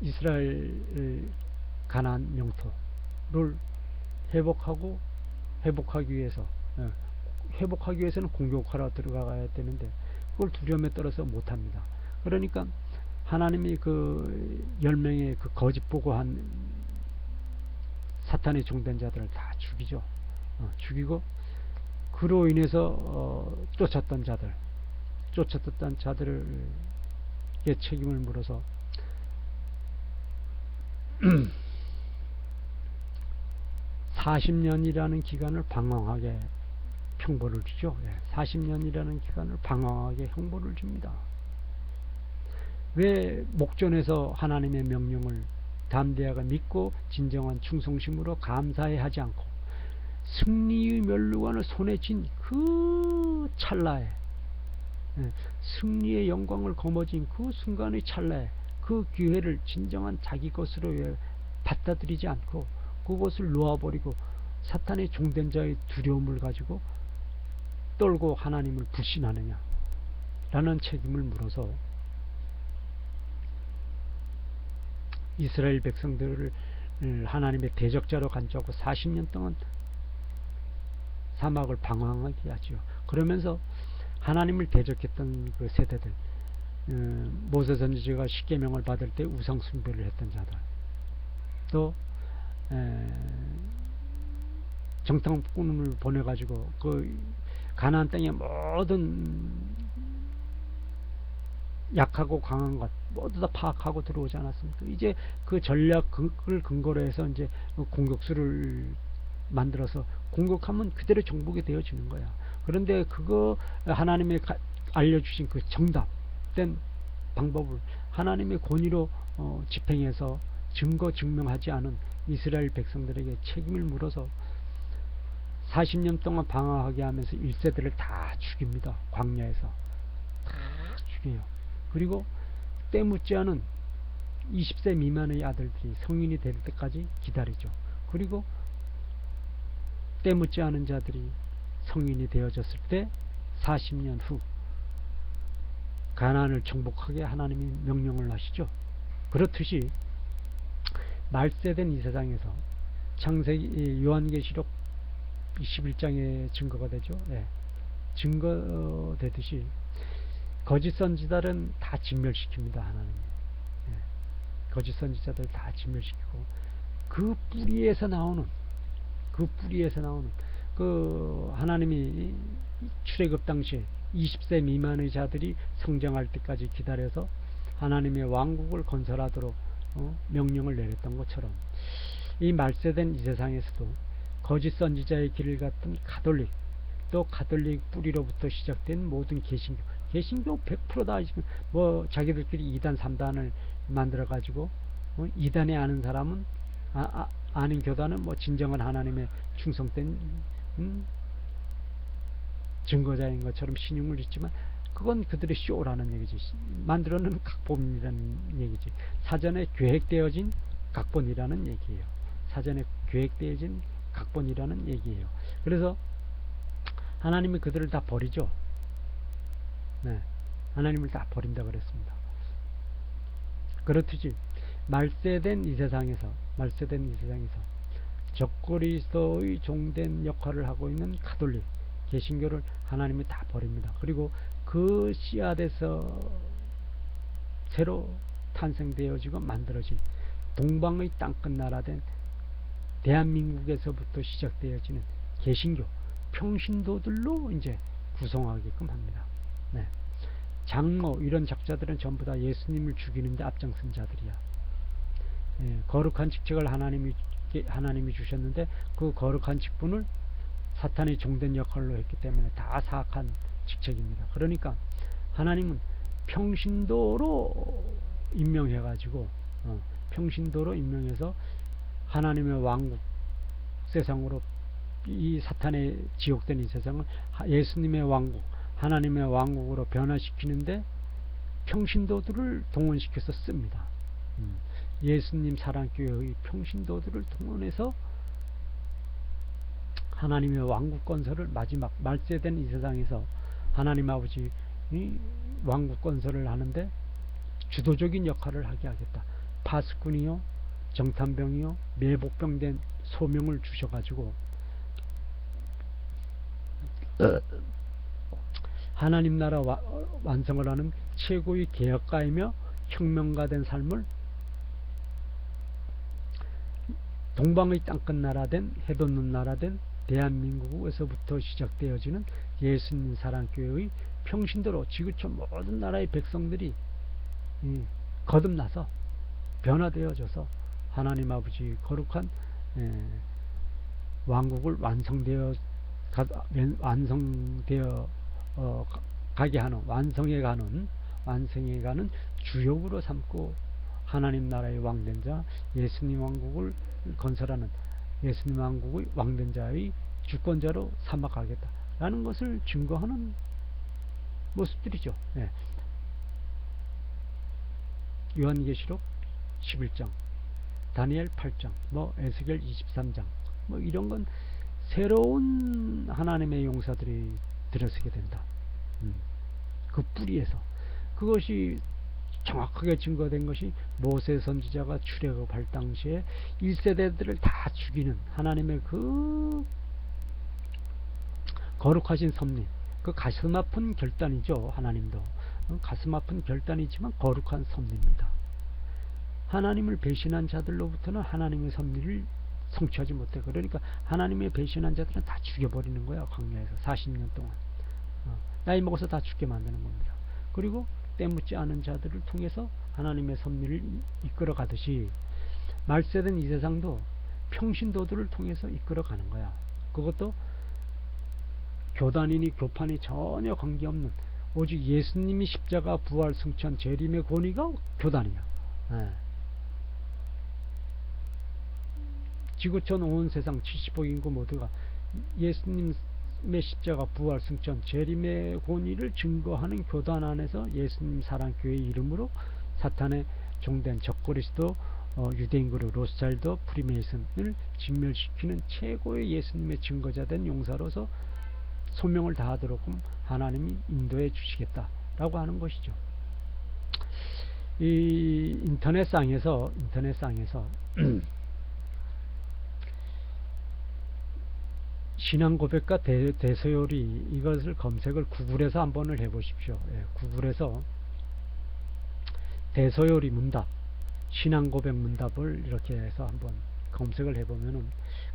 이스라엘 가나안 영토를 회복하기 위해서는 공격하러 들어가야 되는데 그걸 두려움에 떨어서 못합니다. 그러니까 하나님이 그 10명의 그 거짓 보고한 사탄의 종된 자들을 다 죽이죠. 죽이고 그로 인해서 쫓았던 자들의 책임을 물어서 40년이라는 기간을 방황하게 형벌을 주죠. 40년이라는 기간을 방황하게 형벌을 줍니다. 왜 목전에서 하나님의 명령을 담대하게 믿고 진정한 충성심으로 감사해 하지 않고 승리의 면류관을 손에 쥔 그 찰나에, 승리의 영광을 거머쥔 그 순간의 찰나에 그 기회를 진정한 자기 것으로 받아들이지 않고 그것을 놓아버리고 사탄의 종된 자의 두려움을 가지고 떨고 하나님을 불신하느냐 라는 책임을 물어서 이스라엘 백성들을 하나님의 대적자로 간주하고 40년 동안 사막을 방황하게 하죠. 그러면서 하나님을 대적했던 그 세대들, 모세 선지자가 십계명을 받을 때 우상 숭배를 했던 자들, 또 정탐꾼을 보내가지고 그 가나안 땅의 모든 약하고 강한 것 모두 다 파악하고 들어오지 않았습니까? 이제 그 전략을 근거로 해서 이제 공격수를 만들어서 공격하면 그대로 정복이 되어지는 거야. 그런데 그거 하나님이 알려주신 그 정답된 방법을 하나님의 권위로 집행해서 증거 증명하지 않은 이스라엘 백성들에게 책임을 물어서 40년 동안 방황하게 하면서 1세대를 다 죽입니다. 광야에서 다 죽여요. 그리고 때묻지 않은 20세 미만의 아들들이 성인이 될 때까지 기다리죠. 그리고 때묻지 않은 자들이 성인이 되어졌을 때 40년 후 가나안을 정복하게 하나님이 명령을 하시죠. 그렇듯이 말세된 이 세상에서 창세기 요한계시록 21장의 증거가 되죠. 네. 증거되듯이 거짓 선지자들은 다 진멸시킵니다. 하나님이. 네. 거짓 선지자들 다 진멸시키고 그 뿌리에서 나오는 그 하나님이 출애굽 당시에 20세 미만의 자들이 성장할 때까지 기다려서 하나님의 왕국을 건설하도록 명령을 내렸던 것처럼 이 말세된 이 세상에서도 거짓 선지자의 길을 갔던 가톨릭, 또 가톨릭 뿌리로부터 시작된 모든 개신교 100%다 지금 뭐 자기들끼리 2단 3단을 만들어 가지고 2단에 아는 사람은 아는 교단은 뭐 진정한 하나님의 충성된 증거자인 것처럼 신용을 짓지만 그건 그들의 쇼라는 얘기지. 만들어놓은 각본이라는 얘기지. 사전에 계획되어진 각본이라는 얘기예요. 사전에 계획되어진 각본이라는 얘기예요. 그래서 하나님이 그들을 다 버리죠. 네, 하나님을 다 버린다 그랬습니다. 그렇듯이 말세된 이 세상에서 적그리스도의 종된 역할을 하고 있는 가톨릭 개신교를 하나님이 다 버립니다. 그리고 그 씨앗에서 새로 탄생되어지고 만들어진 동방의 땅끝 나라된 대한민국에서부터 시작되어지는 개신교 평신도들로 이제 구성하게끔 합니다. 네. 장로 이런 작자들은 전부 다 예수님을 죽이는 데 앞장선 자들이야. 예, 거룩한 직책을 하나님이 주셨는데 그 거룩한 직분을 사탄의 종된 역할로 했기 때문에 다 사악한 직책입니다. 그러니까 하나님은 평신도로 임명해가지고 평신도로 임명해서 하나님의 왕국 세상으로 이 사탄의 지옥된 이 세상을 예수님의 왕국 하나님의 왕국으로 변화시키는데 평신도들을 동원시켜서 씁니다. 예수님 사랑교회의 평신도들을 동원해서 하나님의 왕국 건설을 마지막 말세된 이 세상에서 하나님 아버지 왕국 건설을 하는데 주도적인 역할을 하게 하겠다. 파수꾼이요 정탐병이요 매복병된 소명을 주셔가지고 하나님 나라 완성을 하는 최고의 개혁가이며 혁명가된 삶을 동방의 땅끝 나라된 해돋는 나라된 대한민국에서부터 시작되어지는 예수님 사랑교회의 평신도로 지구촌 모든 나라의 백성들이 거듭나서 변화되어져서 하나님 아버지 거룩한 왕국을 완성되어 가게 하는 완성해 가는 주역으로 삼고 하나님 나라의 왕된 자 예수님 왕국을 건설하는 예수님 왕국의 왕된 자의 주권자로 삼아가겠다라는 것을 증거하는 모습들이죠. 네. 요한계시록 11장 다니엘 8장 에스겔 23장 이런 건 새로운 하나님의 용사들이 들어서게 된다. 그 뿌리에서 그것이 정확하게 증거된 것이 모세 선지자가 출애굽할 당시에 1세대들을 다 죽이는 하나님의 그 거룩하신 섭리, 그 가슴 아픈 결단이죠. 하나님도 가슴 아픈 결단이지만 거룩한 섭리입니다. 하나님을 배신한 자들로부터는 하나님의 섭리를 성취하지 못해. 그러니까 하나님의 배신한 자들은 다 죽여버리는 거야. 광야에서 40년 동안 나이 먹어서 다 죽게 만드는 겁니다. 그리고 때묻지 않은 자들을 통해서 하나님의 섭리를 이끌어 가듯이 말세된 이 세상도 평신도들을 통해서 이끌어 가는 거야. 그것도 교단이니 교판이 전혀 관계없는 오직 예수님이 십자가 부활 승천 재림의 권위가 교단이야. 지구촌 온 세상 70억 인구 모두가 예수님의 십자가 부활 승천 재림의 권위를 증거하는 교단 안에서 예수님 사랑교회 이름으로 사탄의 종된 적그리스도 유대인 그룹 로스차일드 프리메이슨을 진멸시키는 최고의 예수님의 증거자 된 용사로서 소명을 다하도록 하나님이 인도해 주시겠다라고 하는 것이죠. 이 인터넷상에서 신앙 고백과 대소요리 이것을 검색을 구글에서 한번을 해보십시오. 예, 구글에서 대소요리 문답, 신앙 고백 문답을 이렇게 해서 한번 검색을 해보면은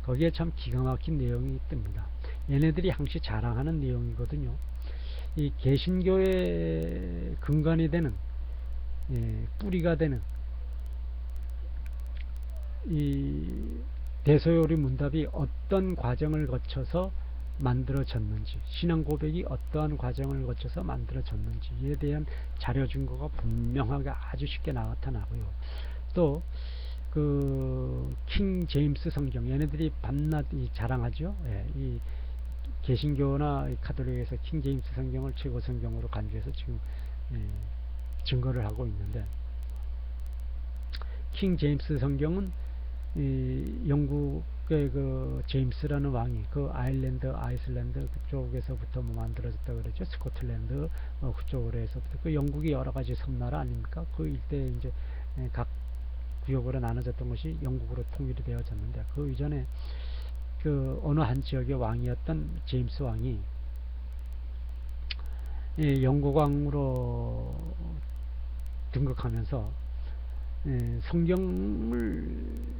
거기에 참 기가 막힌 내용이 뜹니다. 얘네들이 항시 자랑하는 내용이거든요. 이 개신교의 근간이 되는 뿌리가 되는 이 대소요리 문답이 어떤 과정을 거쳐서 만들어졌는지, 신앙 고백이 어떠한 과정을 거쳐서 만들어졌는지에 대한 자료 증거가 분명하게 아주 쉽게 나타나고요. 또 그 킹 제임스 성경, 얘네들이 밤낮 자랑하죠. 예, 이 개신교나 카톨릭에서 킹 제임스 성경을 최고 성경으로 간주해서 지금 증거를 하고 있는데, 킹 제임스 성경은 이 영국의 그 제임스라는 왕이 그 아이슬란드 그쪽에서부터 뭐 만들어졌다 그러죠. 스코틀랜드 그쪽으로 해서부터 그 영국이 여러 가지 섬나라 아닙니까? 그 일대에 이제 각 구역으로 나눠졌던 것이 영국으로 통일이 되어졌는데, 그 이전에 그 어느 한 지역의 왕이었던 제임스 왕이 영국 왕으로 등극하면서 성경을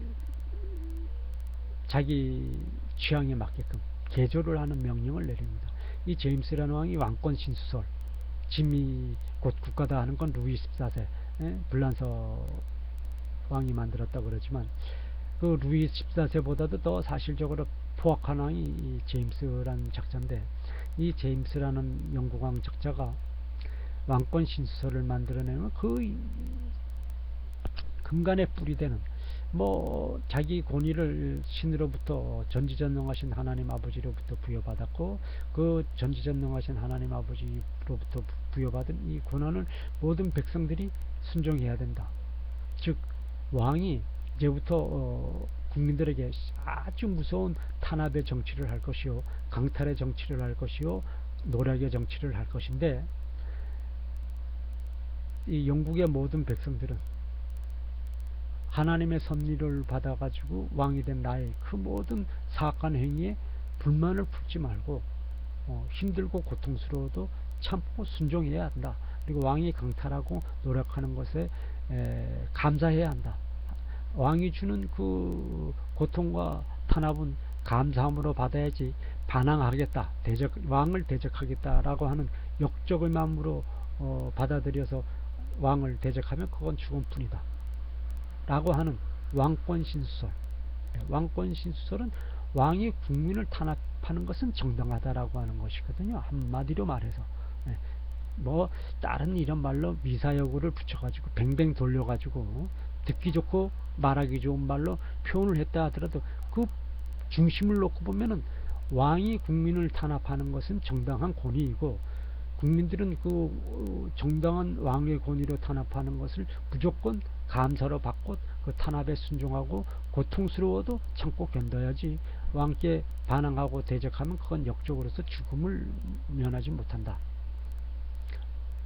자기 취향에 맞게끔 개조를 하는 명령을 내립니다. 이 제임스라는 왕이 왕권 신수설, 짐이 곧 국가다 하는 건 루이 14세 불란서 왕이 만들었다고 그러지만, 그 루이 14세보다도 더 사실적으로 포악한 왕이 이 제임스라는 작자인데, 이 제임스라는 영국 왕 작자가 왕권 신수설을 만들어내면 그 근간에 뿌리되는 뭐 자기 권위를 신으로부터 전지전능하신 하나님 아버지로부터 부여받았고, 그 전지전능하신 하나님 아버지로부터 부여받은 이 권한을 모든 백성들이 순종해야 된다. 즉 왕이 이제부터 국민들에게 아주 무서운 탄압의 정치를 할 것이요, 강탈의 정치를 할 것이요, 노략의 정치를 할 것인데, 이 영국의 모든 백성들은 하나님의 섭리를 받아가지고 왕이 된 나의 그 모든 사악한 행위에 불만을 품지 말고 힘들고 고통스러워도 참고 순종해야 한다. 그리고 왕이 강탈하고 노력하는 것에 감사해야 한다. 왕이 주는 그 고통과 탄압은 감사함으로 받아야지 반항하겠다, 왕을 대적하겠다라고 하는 역적의 마음으로 받아들여서 왕을 대적하면 그건 죽음뿐이다 라고 하는 왕권 신수설. 왕권 신수설은 왕이 국민을 탄압하는 것은 정당하다라고 하는 것이거든요. 한마디로 말해서 뭐 다른 이런 말로 미사여구를 붙여가지고 뱅뱅 돌려가지고 듣기 좋고 말하기 좋은 말로 표현을 했다 하더라도 그 중심을 놓고 보면은 왕이 국민을 탄압하는 것은 정당한 권위이고, 국민들은 그 정당한 왕의 권위로 탄압하는 것을 무조건 감사로 받고 그 탄압에 순종하고 고통스러워도 참고 견뎌야지, 왕께 반항하고 대적하면 그건 역적으로서 죽음을 면하지 못한다.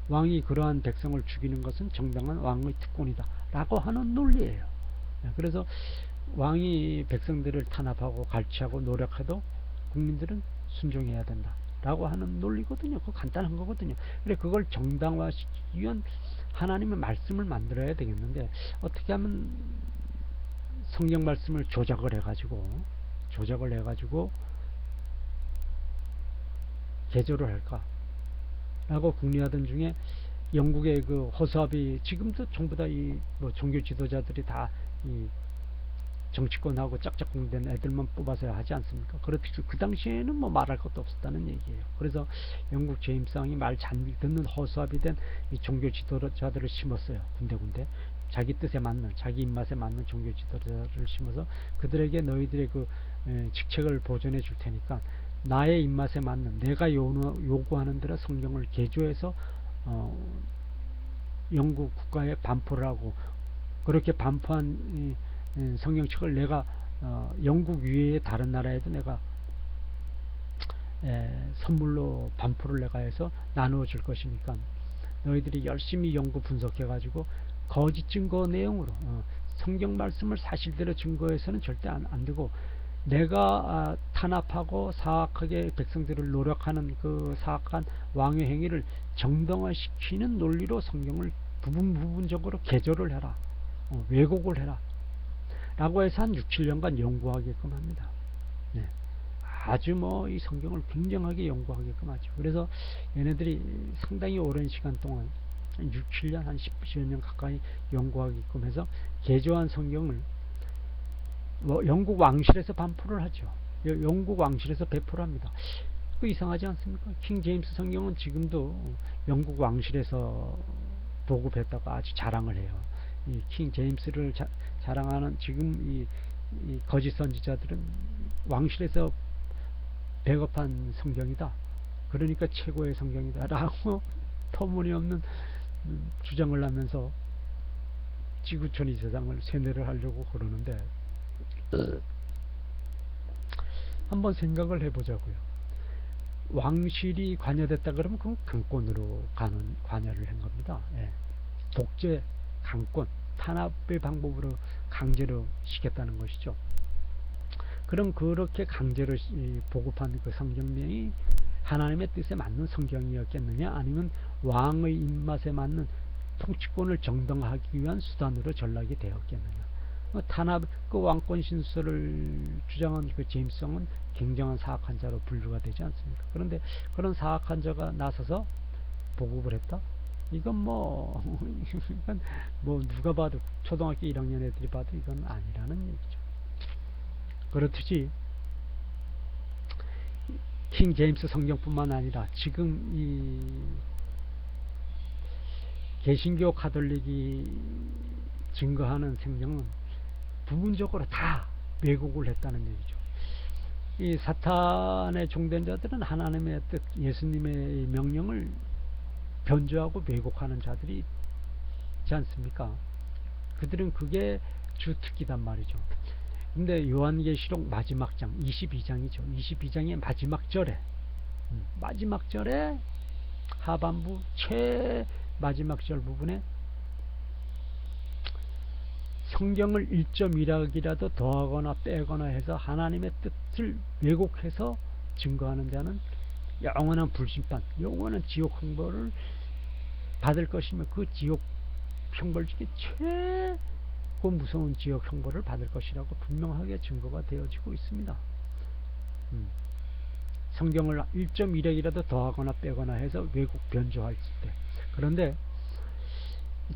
왕이 그러한 백성을 죽이는 것은 정당한 왕의 특권이다 라고 하는 논리예요. 그래서 왕이 백성들을 탄압하고 갈취하고 노력해도 국민들은 순종해야 된다 라고 하는 논리거든요. 그거 간단한 거거든요. 그래 그걸 정당화시키기 위한 하나님의 말씀을 만들어야 되겠는데, 어떻게 하면 성경 말씀을 조작을 해가지고 개조를 할까 라고 궁리하던 중에 영국의 그 허수아비, 지금도 전부 다 이 뭐 종교 지도자들이 다 이 정치권하고 짝짝꿍된 애들만 뽑아서 하지 않습니까? 그렇듯이 그 당시에는 뭐 말할 것도 없었다는 얘기예요. 그래서 영국 제임스 왕이 말 잘 듣는 허수아비 된 이 종교 지도자들을 심었어요. 군데군데 자기 뜻에 맞는, 자기 입맛에 맞는 종교 지도자들을 심어서 그들에게 너희들의 그 직책을 보존해 줄 테니까 나의 입맛에 맞는, 내가 요구하는 대로 성경을 개조해서 영국 국가에 반포를 하고, 그렇게 반포한 성경책을 내가 영국 외에 다른 나라에도 내가 선물로 반포를 내가 해서 나누어 줄 것이니까 너희들이 열심히 연구 분석해 가지고 거짓 증거 내용으로 성경 말씀을 사실대로 증거해서는 절대 안 되고, 내가 탄압하고 사악하게 백성들을 노력하는 그 사악한 왕의 행위를 정당화시키는 논리로 성경을 부분적으로 개조를 해라, 왜곡을 해라 라고 해서 한 6, 7년간 연구하게끔 합니다. 네. 아주 뭐 이 성경을 굉장하게 연구하게끔 하죠. 그래서 얘네들이 상당히 오랜 시간 동안 6, 7년, 한 10여 년 가까이 연구하게끔 해서 개조한 성경을 영국 왕실에서 반포를 하죠. 영국 왕실에서 배포를 합니다. 그 이상하지 않습니까? 킹 제임스 성경은 지금도 영국 왕실에서 보급했다고 아주 자랑을 해요. 이 킹 제임스를 자랑하는 지금 이 거짓 선지자들은 왕실에서 배급한 성경이다, 그러니까 최고의 성경이다 라고 터무니없는 주장을 하면서 지구촌 이 세상을 세뇌를 하려고 그러는데, 한번 생각을 해보자고요. 왕실이 관여됐다 그러면 그건 강권으로 가는 관여를 한 겁니다. 예. 독재, 강권, 탄압의 방법으로 강제로 시켰다는 것이죠. 그럼 그렇게 강제로 보급한 그 성경명이 하나님의 뜻에 맞는 성경이었겠느냐, 아니면 왕의 입맛에 맞는 통치권을 정당화하기 위한 수단으로 전락이 되었겠느냐. 탄압, 그 왕권 신수를 주장한 그 제임스 왕은 굉장한 사악한 자로 분류가 되지 않습니까? 그런데 그런 사악한 자가 나서서 보급을 했다? 이건 뭐 이건 뭐 누가 봐도, 초등학교 1학년 애들이 봐도 이건 아니라는 얘기죠. 그렇듯이 킹 제임스 성경뿐만 아니라 지금 이 개신교 가톨릭이 증거하는 성경은 부분적으로 다 왜곡을 했다는 얘기죠. 이 사탄의 종된 자들은 하나님의 뜻, 예수님의 명령을 변조하고 왜곡하는 자들이 있지 않습니까? 그들은 그게 주특기단 말이죠. 근데 요한계시록 마지막 장 22장이죠. 22장의 마지막 절에 하반부 마지막 절 부분에 성경을 1.1학이라도 더하거나 빼거나 해서 하나님의 뜻을 왜곡해서 증거하는 자는 영원한 불심판, 영원한 지옥 형벌을 받을 것이며, 그 지옥 형벌 중에 최고 무서운 지옥 형벌을 받을 것이라고 분명하게 증거가 되어지고 있습니다. 성경을 1.1핵이라도 더하거나 빼거나 해서 왜곡 변조할 때. 그런데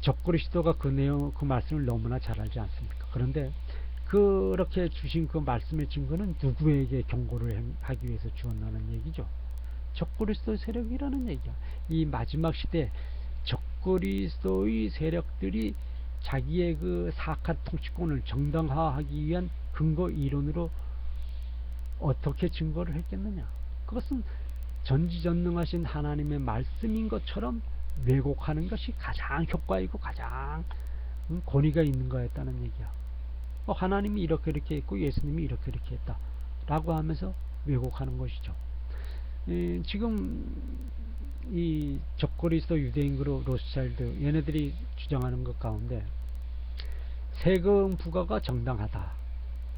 적그리스도가 그 내용, 그 말씀을 너무나 잘 알지 않습니까? 그런데 그렇게 주신 그 말씀의 증거는 누구에게 경고를 하기 위해서 주었나는 얘기죠. 적그리스도 세력이라는 얘기야. 이 마지막 시대 적그리스도의 세력들이 자기의 그 사악한 통치권을 정당화하기 위한 근거 이론으로 어떻게 증거를 했겠느냐. 그것은 전지전능하신 하나님의 말씀인 것처럼 왜곡하는 것이 가장 효과이고 가장 권위가 있는 거였다는 얘기야. 하나님이 이렇게 했고 예수님이 이렇게 했다 라고 하면서 왜곡하는 것이죠. 지금 이 적그리스도 유대인 그룹 로스차일드, 얘네들이 주장하는 것 가운데 세금 부과가 정당하다.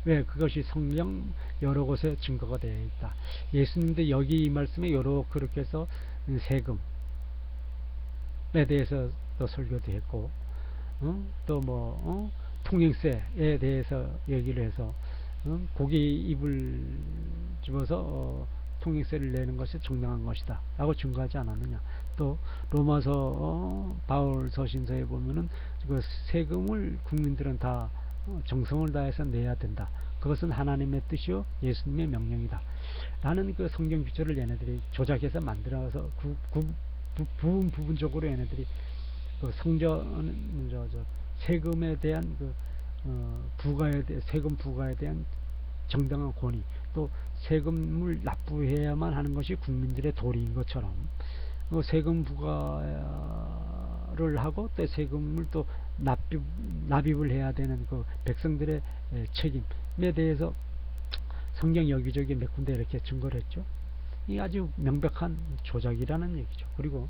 왜? 그것이 성경 여러 곳에 증거가 되어 있다. 예수님도 여기 이 말씀에 여러 그렇게 해서 세금에 대해서 또 설교도 했고, 또 뭐 통행세에 대해서 얘기를 해서 고기 입을 집어서 통행세를 내는 것이 정당한 것이다 라고 증거하지 않았느냐. 또 로마서 바울 서신서에 보면은 그 세금을 국민들은 다 정성을 다해서 내야 된다. 그것은 하나님의 뜻이요 예수님의 명령이다. 라는 그 성경 규절을 얘네들이 조작해서 만들어서 부분적으로 얘네들이 그 세금에 대한 세금 부과에 대한 정당한 권위, 또 세금을 납부해야만 하는 것이 국민들의 도리인 것처럼 세금 부과를 하고 또 세금을 또 납입을 해야 되는 그 백성들의 책임에 대해서 성경 여기저기 몇 군데 이렇게 증거를 했죠. 이 아주 명백한 조작이라는 얘기죠. 그리고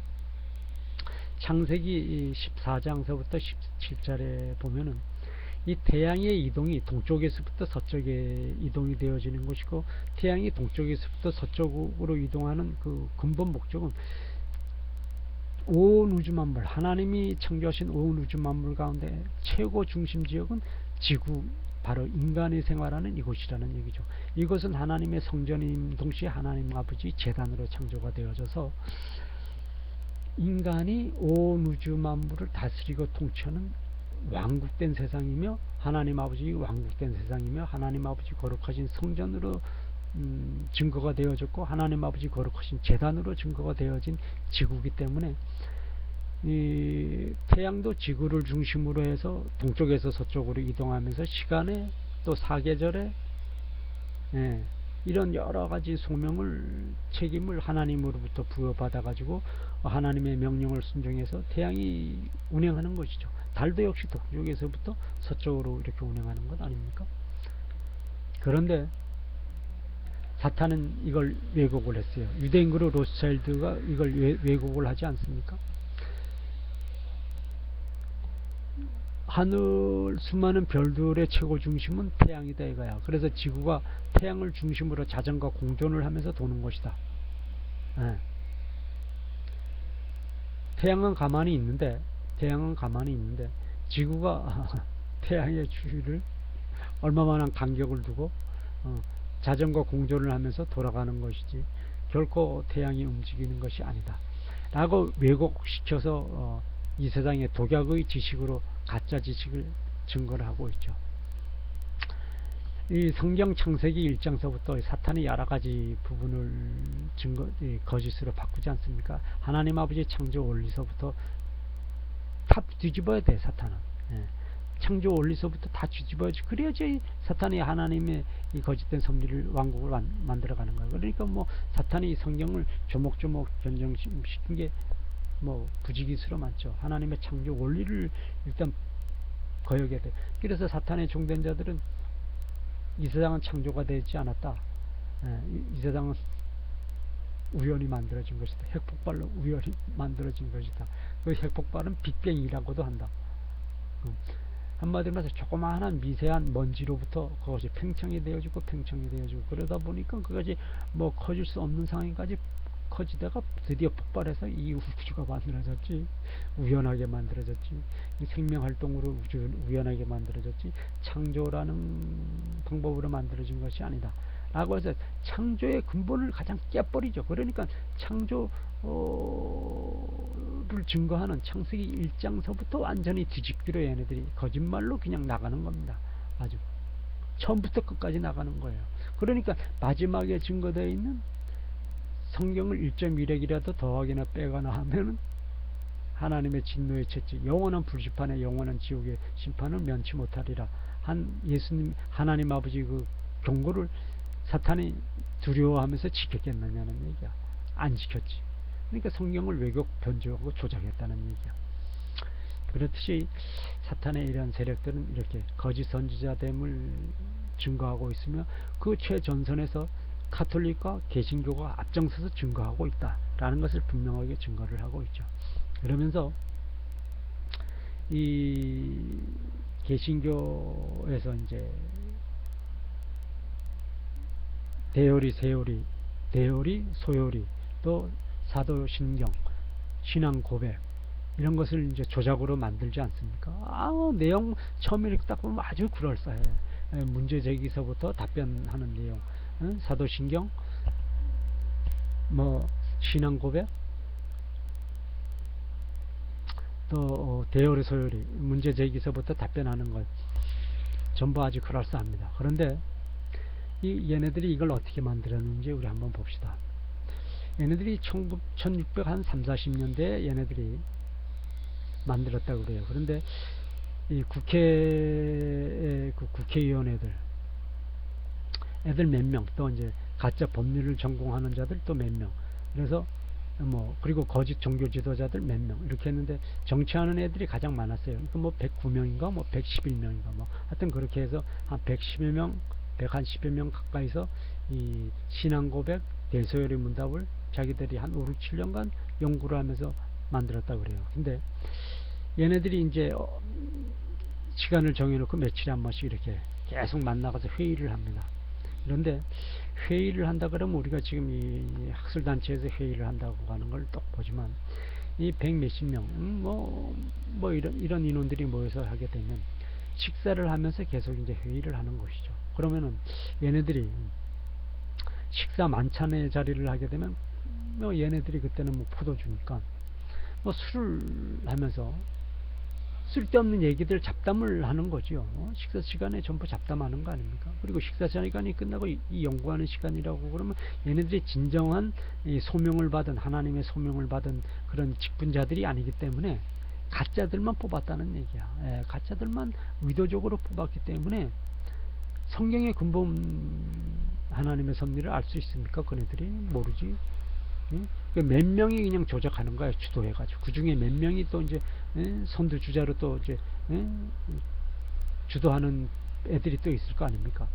창세기 14장서부터 17절에 보면은 이 태양의 이동이 동쪽에서부터 서쪽에 이동이 되어지는 것이고, 태양이 동쪽에서부터 서쪽으로 이동하는 그 근본 목적은 온 우주 만물, 하나님이 창조하신 온 우주 만물 가운데 최고 중심 지역은 지구, 바로 인간이 생활하는 이곳이라는 얘기죠. 이것은 하나님의 성전인 동시에 하나님 아버지 재단으로 창조가 되어져서 인간이 온 우주 만물을 다스리고 통치하는 왕국된 세상이며, 하나님 아버지 왕국된 세상이며, 하나님 아버지 거룩하신 성전으로 증거가 되어졌고, 하나님 아버지 거룩하신 재단으로 증거가 되어진 지구이기 때문에 이 태양도 지구를 중심으로 해서 동쪽에서 서쪽으로 이동하면서 시간에 또 사계절에 이런 여러가지 소명을, 책임을 하나님으로부터 부여받아 가지고 하나님의 명령을 순종해서 태양이 운행하는 것이죠. 달도 역시 동쪽에서부터 서쪽으로 이렇게 운행하는 것 아닙니까? 그런데 사탄은 이걸 왜곡을 했어요. 유대인 그룹 로스차일드가 이걸 왜곡을 하지 않습니까? 하늘 수많은 별들의 최고 중심은 태양이다 이거야. 그래서 지구가 태양을 중심으로 자전과 공존을 하면서 도는 것이다. 태양은 가만히 있는데 지구가 태양의 주위를 얼마만한 간격을 두고 자전과 공존을 하면서 돌아가는 것이지 결코 태양이 움직이는 것이 아니다 라고 왜곡시켜서 이 세상의 독약의 지식으로 가짜 지식을 증거를 하고 있죠. 이 성경 창세기 1장서부터 사탄이 여러가지 부분을 거짓으로 바꾸지 않습니까? 하나님 아버지 창조 원리서부터 다 뒤집어야 돼. 사탄은 창조 원리서부터 다 뒤집어야지. 그래야지 사탄이 하나님의 이 거짓된 섭리를 왕국을 만들어가는 거예요. 그러니까 뭐 사탄이 성경을 조목조목 변경시킨 게 뭐 부지기수로 많죠. 하나님의 창조 원리를 일단 거역해야 돼. 그래서 사탄의 종된 자들은 이 세상은 창조가 되지 않았다. 이 세상은 우연히 만들어진 것이다. 핵폭발로 우연히 만들어진 것이다. 그 핵폭발은 빅뱅이라고도 한다. 한마디로 말해서 조그마한 미세한 먼지로부터 그것이 팽창이 되어지고 그러다 보니까 그것이 뭐 커질 수 없는 상황까지 커지다가 드디어 폭발해서 이 우주가 만들어졌지. 우연하게 만들어졌지. 이 생명활동으로 우연하게 만들어졌지. 창조라는 방법으로 만들어진 것이 아니다 라고 해서 창조의 근본을 가장 깨버리죠. 그러니까 창조를 증거하는 창세기 1장서부터 완전히 뒤집기로 얘네들이 거짓말로 그냥 나가는 겁니다. 아주 처음부터 끝까지 나가는 거예요. 그러니까 마지막에 증거되어 있는 성경을 1.1핵이라도 더하거나 빼거나 하면은 하나님의 진노의 채찍, 영원한 불심판의 영원한 지옥의 심판을 면치 못하리라 한 예수님 하나님 아버지 그 경고를 사탄이 두려워하면서 지켰겠느냐는 얘기야. 안 지켰지. 그러니까 성경을 왜곡 변조하고 조작했다는 얘기야. 그렇듯이 사탄의 이런 세력들은 이렇게 거짓 선지자됨을 증거하고 있으며 그 최전선에서 가톨릭과 개신교가 앞장서서 증거하고 있다라는 것을 분명하게 증거를 하고 있죠. 그러면서 이 개신교에서 이제 대요리, 세요리, 대요리, 소요리, 또 사도신경, 신앙 고백 이런 것을 이제 조작으로 만들지 않습니까? 내용 처음에 이렇게 딱 보면 아주 그럴싸해. 문제 제기서부터 답변하는 내용, 사도신경, 뭐 신앙 고백, 또 대요리, 소요리, 문제 제기서부터 답변하는 것. 전부 아주 그럴싸합니다. 그런데 얘네들이 이걸 어떻게 만들었는지 우리 한번 봅시다. 얘네들이 1600 한 3, 40년대에 얘네들이 만들었다고 그래요. 그런데 이 국회의원 애들 몇 명, 또 이제 가짜 법률을 전공하는 자들 또 몇 명, 그래서 그리고 거짓 종교 지도자들 몇 명, 이렇게 했는데 정치하는 애들이 가장 많았어요. 그러니까 109명인가 111명인가 하여튼 그렇게 해서 한 110여 명, 110여 명 가까이서 이 신앙 고백, 대소요리 문답을 자기들이 한 5, 6, 7년간 연구를 하면서 만들었다 그래요. 근데 얘네들이 이제 시간을 정해놓고 며칠에 한 번씩 이렇게 계속 만나가서 회의를 합니다. 그런데 회의를 한다 그러면 우리가 지금 이 학술단체에서 회의를 한다고 하는 걸 또 보지만 이 100몇십 명, 이런 인원들이 모여서 하게 되면 식사를 하면서 계속 이제 회의를 하는 것이죠. 그러면은 얘네들이 식사 만찬의 자리를 하게 되면 얘네들이 그때는 포도 주니까 술을 하면서 쓸데없는 얘기들 잡담을 하는 거죠. 식사 시간에 전부 잡담하는 거 아닙니까? 그리고 식사 시간이 끝나고 이 연구하는 시간이라고 그러면 얘네들이 진정한 이 소명을 받은, 하나님의 소명을 받은 그런 직분자들이 아니기 때문에 가짜들만 뽑았다는 얘기야. 가짜들만 의도적으로 뽑았기 때문에 성경의 근본 하나님의 섭리를 알 수 있습니까? 그네들이 모르지. 몇 명이 그냥 조작하는 거야, 주도해가지고. 그 중에 몇 명이 또 이제, 선두주자로 또 이제, 주도하는 애들이 또 있을 거 아닙니까?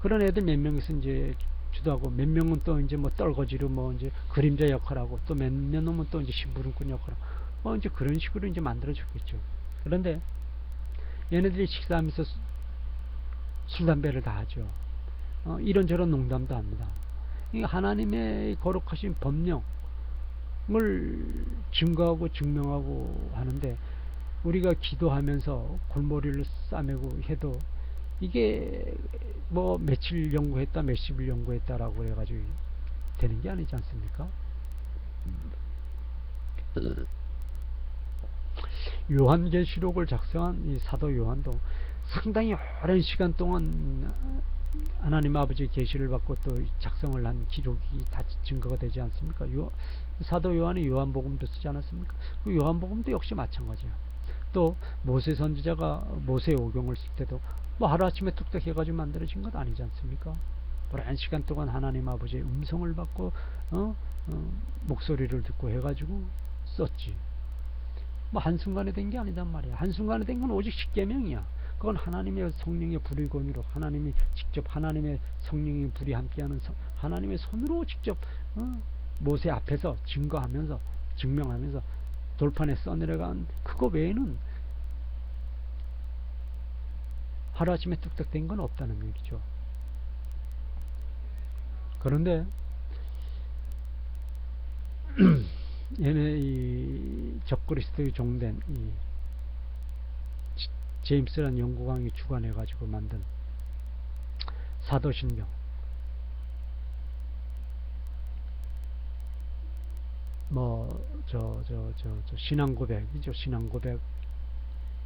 그런 애들 몇 명이서 이제 주도하고, 몇 명은 또 이제 떨거지로 이제 그림자 역할하고, 또 몇 놈은 또 이제 심부름꾼 역할하고, 이제 그런 식으로 이제 만들어줬겠죠. 그런데 얘네들이 식사하면서 술, 담배를 다 하죠. 이런저런 농담도 합니다. 하나님의 거룩하신 법령을 증거하고 증명하고 하는데 우리가 기도하면서 골머리를 싸매고 해도 이게 며칠 연구했다 몇십일 연구했다라고 그래가지고 되는 게 아니지 않습니까? 요한계시록을 작성한 이 사도 요한도 상당히 오랜 시간 동안 하나님 아버지의 계시를 받고 또 작성을 한 기록이 다 증거가 되지 않습니까? 사도 요한이 요한복음도 쓰지 않았습니까? 그 요한복음도 역시 마찬가지야. 또 모세 선지자가 모세 오경을 쓸 때도 하루아침에 뚝딱 해가지고 만들어진 것 아니지 않습니까? 오랜 시간 동안 하나님 아버지의 음성을 받고 목소리를 듣고 해가지고 썼지. 한순간에 된 게 아니단 말이야. 한순간에 된 건 오직 십계명이야. 그건 하나님의 성령의 불의 권위로 하나님이 직접 하나님의 성령의 불이 함께하는 하나님의 손으로 직접 모세 앞에서 증거하면서 증명하면서 돌판에 써내려간 그거 외에는 하루아침에 뚝딱 된 건 없다는 얘기죠. 그런데 얘네 이 적그리스도의 종된 이 제임스라는 연구강이 주관해 가지고 만든 사도신경, 신앙고백이죠. 신앙고백,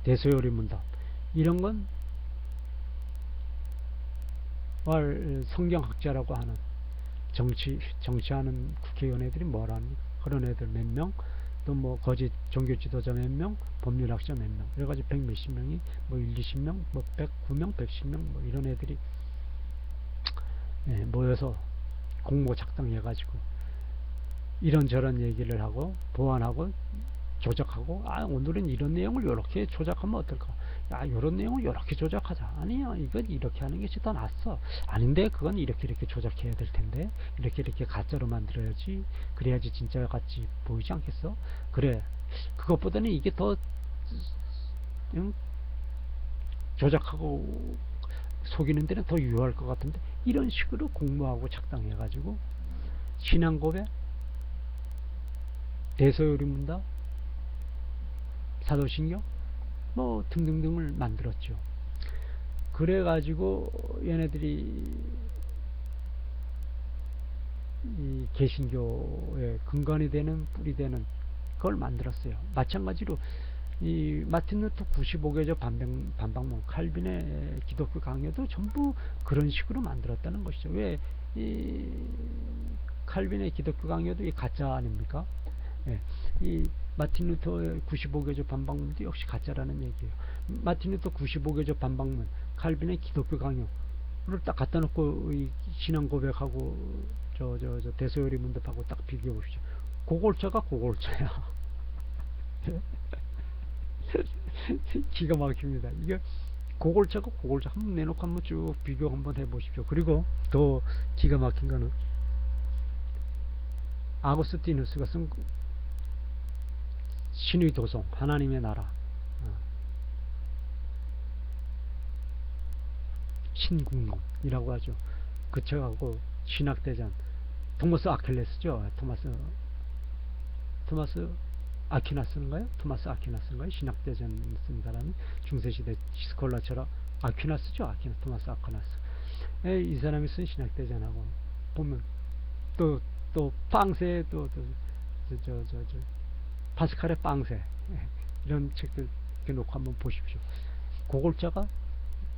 대소요리 문답, 이런 건 성경학자라고 하는 정치하는 국회의원애들이 뭐라 합니까? 그런 애들 몇 명, 또 거짓 종교 지도자 몇 명, 법률학자 몇 명, 그래가지고 100 몇십 명이 1, 20명, 109명, 110명 이런 애들이 모여서 공모 작성해가지고 이런저런 얘기를 하고 보완하고 조작하고, 오늘은 이런 내용을 이렇게 조작하면 어떨까? 이런 내용을 이렇게 조작하자. 아니야, 이건 이렇게 하는 것이 더 낫어. 아닌데, 그건 이렇게 조작해야 될 텐데, 이렇게 가짜로 만들어야지. 그래야지 진짜 같이 보이지 않겠어? 그래, 그것보다는 이게 더 조작하고 속이는 데는 더 유효할 것 같은데, 이런 식으로 공모하고 작당해가지고 신앙고백, 대소요리 문답, 사도신경 등등등을 만들었죠. 그래가지고 얘네들이 이 개신교의 근간이 되는, 뿌리 되는 그걸 만들었어요. 마찬가지로 이 마틴 루터 95개조 반박문, 칼빈의 기독교 강요도 전부 그런 식으로 만들었다는 것이죠. 왜 이 칼빈의 기독교 강요도 이 가짜 아닙니까? 예, 이 마틴 루터의 95개조 반박문도 역시 가짜라는 얘기예요. 마틴 루터 95개조 반박문, 칼빈의 기독교 강요를 딱 갖다 놓고 이 신앙 고백하고 저 대소요리 문답하고 딱 비교해 보시죠. 고골자가 고골자야. 기가 막힙니다. 이게 고골자가 고골자 한번 내놓고 한번 쭉 비교 한번 해보십시오. 그리고 더 기가 막힌 거는 아구스티누스가 쓴 신의 도성, 하나님의 나라, 신국론이라고 하죠. 그 책하고 신학대전, 토마스 아킬레스죠. 토마스 아퀴나스인가요? 토마스 아퀴나스인가요? 신학대전 쓴 사람이 중세시대 스콜라처럼 아퀴나스죠. 토마스 아퀴나스. 이 사람이 쓴 신학대전하고 보면 또 빵세 파스칼의 빵세 이런 책들 이렇게 놓고 한번 보십시오. 고골자가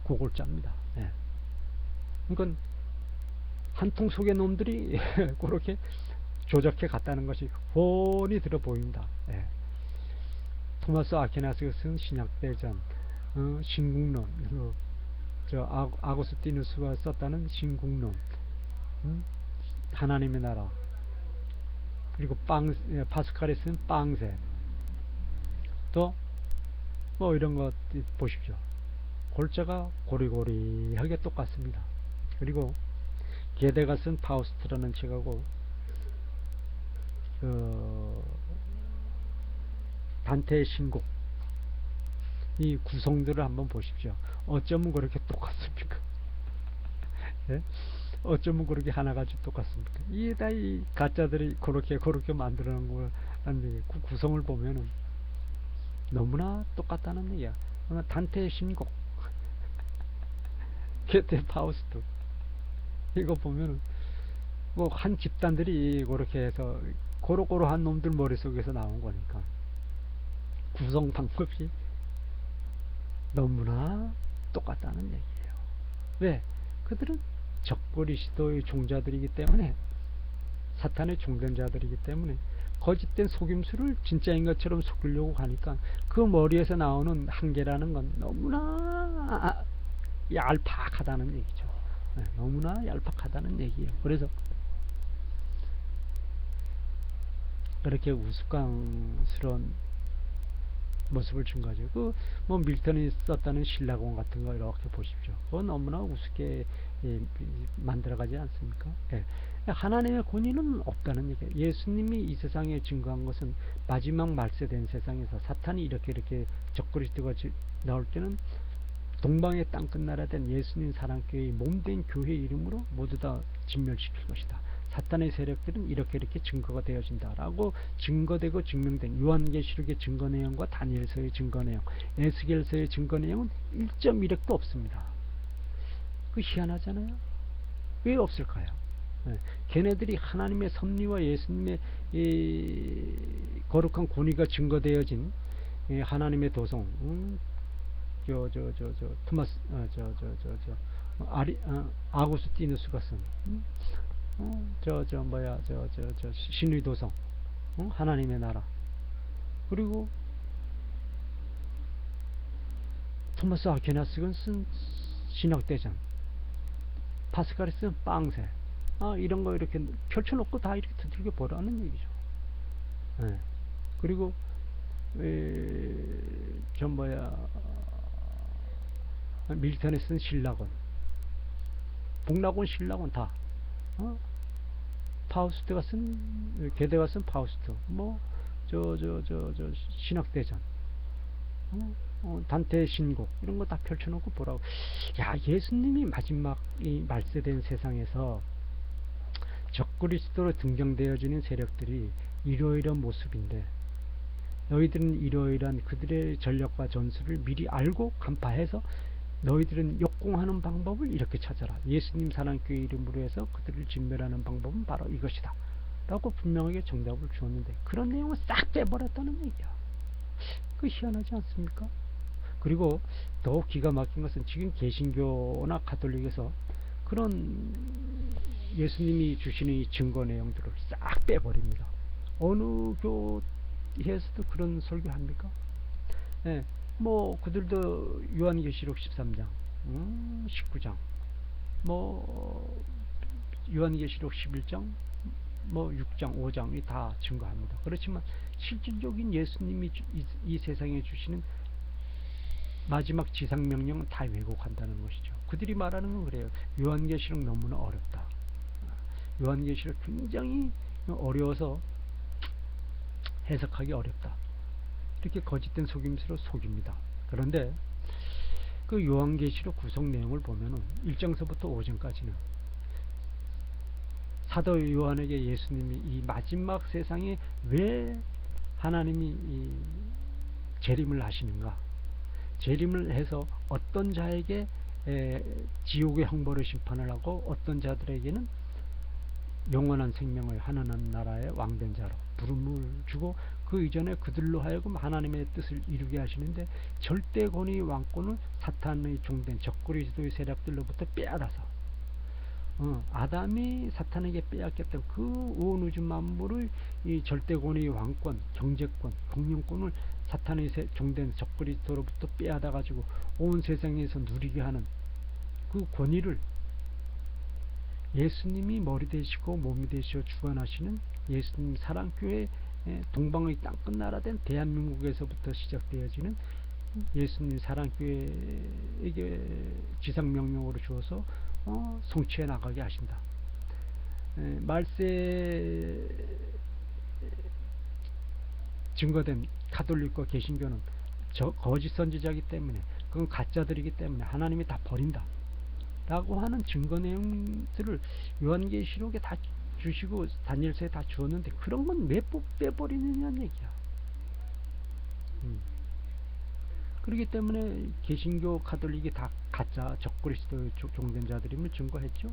고골자입니다. 예. 그러니까 한 통 속의 놈들이 그렇게 조작해 갔다는 것이 훤히 들어 보인다. 예. 토마스 아퀴나스가 쓴 신약대전, 신국론, 아구스티누스가 썼다는 신국론, 하나님의 나라, 그리고 파스칼이 쓴 빵세, 또 뭐 이런 것 보십시오. 골자가 고리고리하게 똑같습니다. 그리고 게데가 쓴 파우스트라는 책하고 단테의 신곡, 이 구성들을 한번 보십시오. 어쩌면 그렇게 똑같습니까? 예? 어쩌면 그렇게 하나같이 똑같습니까? 이게 다 이 가짜들이 그렇게 만들어 놓은 거라는 그 구성을 보면은 너무나 똑같다는 얘기야. 단테의 신곡, 게테 파우스트, 이거 보면은 뭐 한 집단들이 그렇게 해서 고루고루한 놈들 머릿속에서 나온 거니까 구성 방법이 너무나 똑같다는 얘기예요. 왜? 그들은 적그리스도의 종자들이기 때문에, 사탄의 종된 자들이기 때문에 거짓된 속임수를 진짜인 것처럼 속이려고 하니까 그 머리에서 나오는 한계라는 건 너무나 얄팍하다는 얘기죠. 네, 너무나 얄팍하다는 얘기예요. 그래서 그렇게 우스꽝스러운 모습을 준 거죠. 뭐 밀턴이 썼다는 신라공 같은 거 이렇게 보십시오. 그건 너무나 우습게 만들어가지 않습니까? 예. 하나님의 권위는 없다는 얘기예요. 예수님이 이 세상에 증거한 것은 마지막 말세된 세상에서 사탄이 이렇게 적그리스도가 나올 때는 동방의 땅끝나라 된 예수님 사랑교회의 몸된 교회 이름으로 모두 다 진멸시킬 것이다. 사탄의 세력들은 이렇게 증거가 되어진다라고 증거되고 증명된 요한계시록의 증거 내용과 다니엘서의 증거 내용, 에스겔서의 증거 내용은 1.1핵도 없습니다. 그 희한하잖아요. 왜 없을까요? 네. 걔네들이 하나님의 섭리와 예수님의 거룩한 권위가 증거되어진 하나님의 도성, 토마스, 아구스티누스가 쓴, 신의 도성, 하나님의 나라, 그리고 토마스 아퀴나스가 쓴 신학대전, 파스칼이 쓴 빵세, 이런 거 이렇게 펼쳐놓고 다 이렇게 두들겨 보라는 얘기죠. 네. 그리고 밀턴에 쓴 신라곤, 북라곤, 신라곤 다, 파우스트가 쓴, 게데가 쓴 파우스트, 신학대전, 단테의 신곡, 이런 거 다 펼쳐놓고 보라고. 야, 예수님이 마지막 이 말세된 세상에서 적그리스도로 등장되어지는 세력들이 이러이러한 모습인데, 너희들은 이러이러한 그들의 전력과 전술을 미리 알고 간파해서 너희들은 역공하는 방법을 이렇게 찾아라. 예수님 사랑교회 이름으로 해서 그들을 진멸하는 방법은 바로 이것이다 라고 분명하게 정답을 주었는데, 그런 내용을 싹 빼버렸다는 얘기야. 그 희한하지 않습니까? 그리고 더욱 기가 막힌 것은 지금 개신교나 가톨릭에서 그런 예수님이 주시는 이 증거 내용들을 싹 빼버립니다. 어느 교회에서도 그런 설교합니까? 예, 뭐 그들도 요한계시록 13장, 19장, 뭐 요한계시록 11장, 뭐 6장, 5장이 다 증거합니다. 그렇지만 실질적인 예수님이 이 세상에 주시는 마지막 지상명령은 다 왜곡한다는 것이죠. 그들이 말하는 건 그래요. 요한계시록 너무나 어렵다. 요한계시록 굉장히 어려워서 해석하기 어렵다. 이렇게 거짓된 속임수로 속입니다. 그런데 그 요한계시록 구성 내용을 보면은 1장서부터 5장까지는 사도 요한에게 예수님이 이 마지막 세상에 왜 하나님이 이 재림을 하시는가, 재림을 해서 어떤 자에게 지옥의 형벌을 심판을 하고 어떤 자들에게는 영원한 생명을 하나님 나라의 왕된 자로 부름을 주고 그 이전에 그들로 하여금 하나님의 뜻을 이루게 하시는데 절대 권위 왕권을 사탄의 종된 적그리스도의 세력들로부터 빼앗아서 아담이 사탄에게 빼앗겼던 그 온 우주 만물의 이 절대 권위 왕권, 경제권, 공룡권을 사탄의 종된 적그리스도로부터 빼앗아 가지고 온 세상에서 누리게 하는 그 권위를 예수님이 머리 되시고 몸이 되시어 주관하시는 예수님 사랑교회 동방의 땅끝나라 된 대한민국에서부터 시작되어지는 예수님 사랑교회에게 지상명령으로 주어서 성취해 나가게 하신다. 말세에 증거된 가톨릭과 개신교는 거짓 선지자이기 때문에 그건 가짜들이기 때문에 하나님이 다 버린다 라고 하는 증거 내용들을 요한계시록에 다 주시고 다니엘서에 다 주었는데 그런 건 왜 빼버리느냐는 얘기야. 그렇기 때문에 개신교 가톨릭이 다 가짜 적그리스도 종된 자들임을 증거했죠.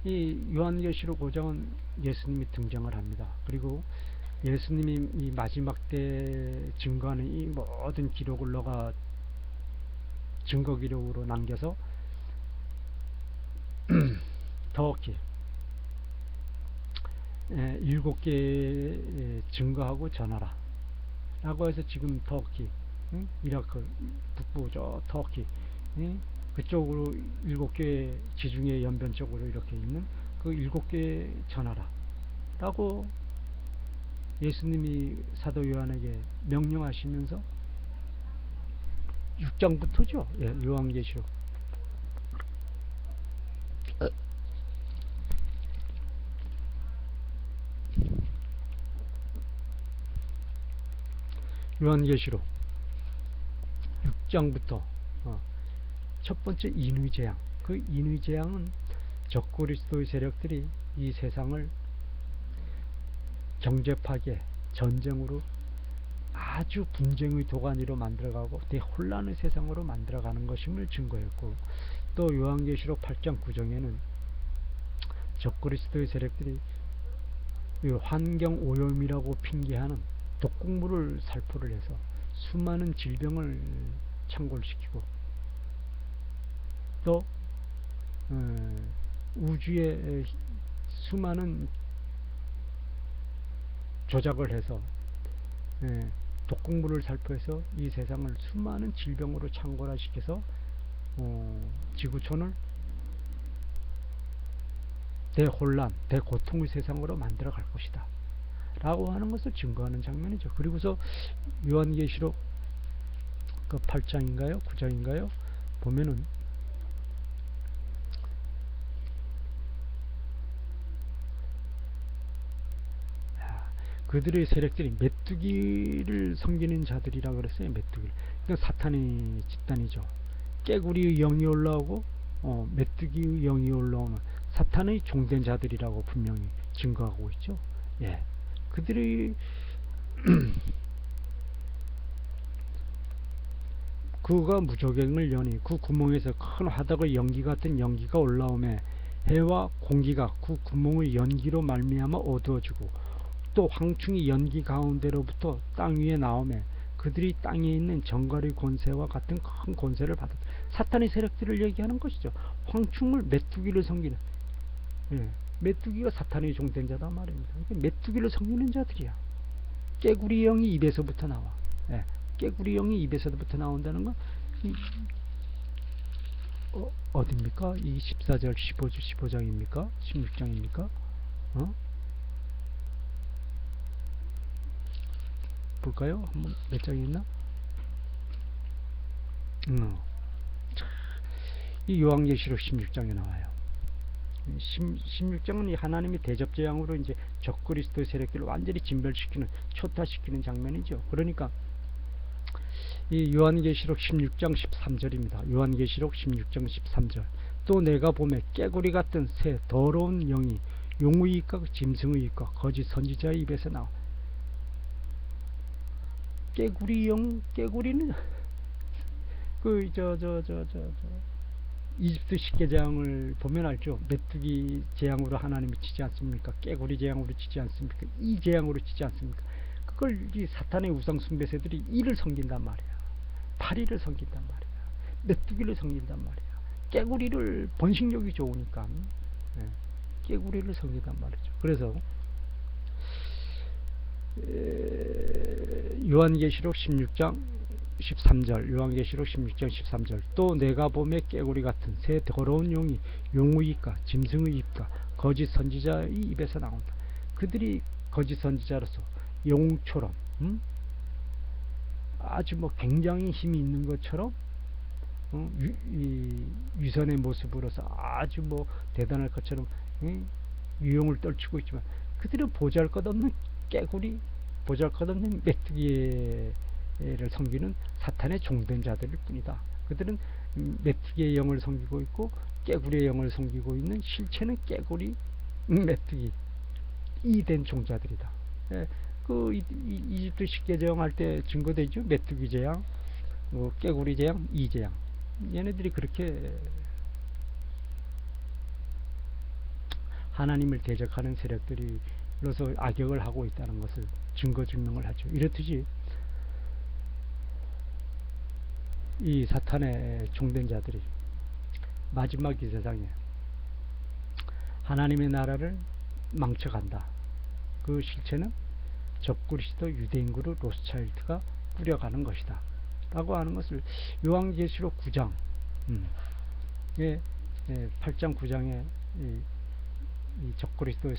이 요한계시록 5장은 예수님이 등장을 합니다. 그리고 예수님이 이 마지막 때 증거하는 이 모든 기록을 너가 증거 기록으로 남겨서 더욱이 7개 증거하고 전하라 라고 해서 지금 터키, 이라크 북부 저 터키 그쪽으로 7개 지중해 연변 쪽으로 이렇게 있는 그 7개 전하라 라고 예수님이 사도 요한에게 명령하시면서 6장부터죠. 요한계시록 요한계시록 6장부터 첫 번째 인의재앙, 그 인의재앙은 적그리스도의 세력들이 이 세상을 경제파괴, 전쟁으로 아주 분쟁의 도가니로 만들어가고 대혼란의 세상으로 만들어가는 것임을 증거했고, 또 요한계시록 8장 9장에는 적그리스도의 세력들이 환경 오염이라고 핑계하는 독극물을 살포를 해서 수많은 질병을 창궐시키고 또 우주에 수많은 조작을 해서 독극물을 살포해서 이 세상을 수많은 질병으로 창궐화시켜서 지구촌을 대혼란, 대고통의 세상으로 만들어 갈 것이다 라고 하는 것을 증거하는 장면이죠. 그리고서 요한계시록 그 8장인가요? 9장인가요? 보면은 그들의 세력들이 메뚜기를 섬기는 자들이라 그랬어요. 메뚜기. 그러니까 사탄의 집단이죠. 깨구리의 영이 올라오고 메뚜기의 영이 올라오는 사탄의 종된 자들이라고 분명히 증거하고 있죠. 예. 그들이 그가 무저갱을 여니 그 구멍에서 큰 화덕의 연기 같은 연기가 올라오매 해와 공기가 그 구멍의 연기로 말미암아 어두워지고 또 황충이 연기 가운데로부터 땅 위에 나오매 그들이 땅에 있는 정갈의 권세와 같은 큰 권세를 받았다. 사탄의 세력들을 얘기하는 것이죠. 황충을 메뚜기를 섬기는, 예, 메뚜기가 사탄의 종된 자다 말입니다. 메뚜기를 섬기는 자들이야. 깨구리 영이 입에서부터 나와. 예, 깨구리 영이 입에서부터 나온다는 건 어딥니까? 이 14절 15장입니까? 16장입니까? 볼까요? 한번 몇 장이 있나? 이 요한계시록 16장에 나와요. 16장은 하나님이 대접재앙으로 이제 적그리스도의 세력들을 완전히 진멸시키는, 초타시키는 장면이죠. 그러니까 이 요한계시록 16장 13절입니다. 요한계시록 16장 13절. 또 내가 보매 깨구리 같은 새 더러운 영이 용의 입과 짐승의 입과 거짓 선지자의 입에서 나와. 깨구리 영, 깨구리는 그 이집트 십계장을 보면 알죠. 메뚜기 재앙으로 하나님이 치지 않습니까? 깨구리 재앙으로 치지 않습니까? 이 재앙으로 치지 않습니까? 그걸 이 사탄의 우상 숭배세들이 이를 섬긴단 말이야. 파리를 섬긴단 말이야. 메뚜기를 섬긴단 말이야. 깨구리를 번식력이 좋으니까, 예, 깨구리를 섬긴단 말이죠. 그래서 요한계시록 16장 13절, 요한계시록 16장 13절. 또 내가 보매 깨구리 같은 새 더러운 용이 용의 입과 짐승의 입과 거짓 선지자의 입에서 나온다. 그들이 거짓 선지자로서 용처럼, 아주 뭐 굉장히 힘이 있는 것처럼, 위선의 모습으로서 아주 뭐 대단할 것처럼 위용을 떨치고 있지만, 그들은 보잘것없는 깨구리, 보잘것없는 메뚜기를 섬기는 사탄의 종된 자들일 뿐이다. 그들은 메뚜기의 영을 섬기고 있고 깨구리의 영을 섬기고 있는, 실체는 깨구리, 메뚜기 이된 종자들이다. 예, 그 이집트 십계재앙 할 때 증거되죠. 메뚜기 재앙, 깨구리 재앙, 이 재앙. 얘네들이 그렇게 하나님을 대적하는 세력들이로서 악역을 하고 있다는 것을 증거 증명을 하죠. 이렇듯이 이 사탄의 종된 자들이 마지막 이 세상에 하나님의 나라를 망쳐간다. 그 실체는 적그리스도 유대인그룹 로스차일드가 꾸려가는 것이다 라고 하는 것을 요한계시록 9장 8장 9장에 이 적그리스도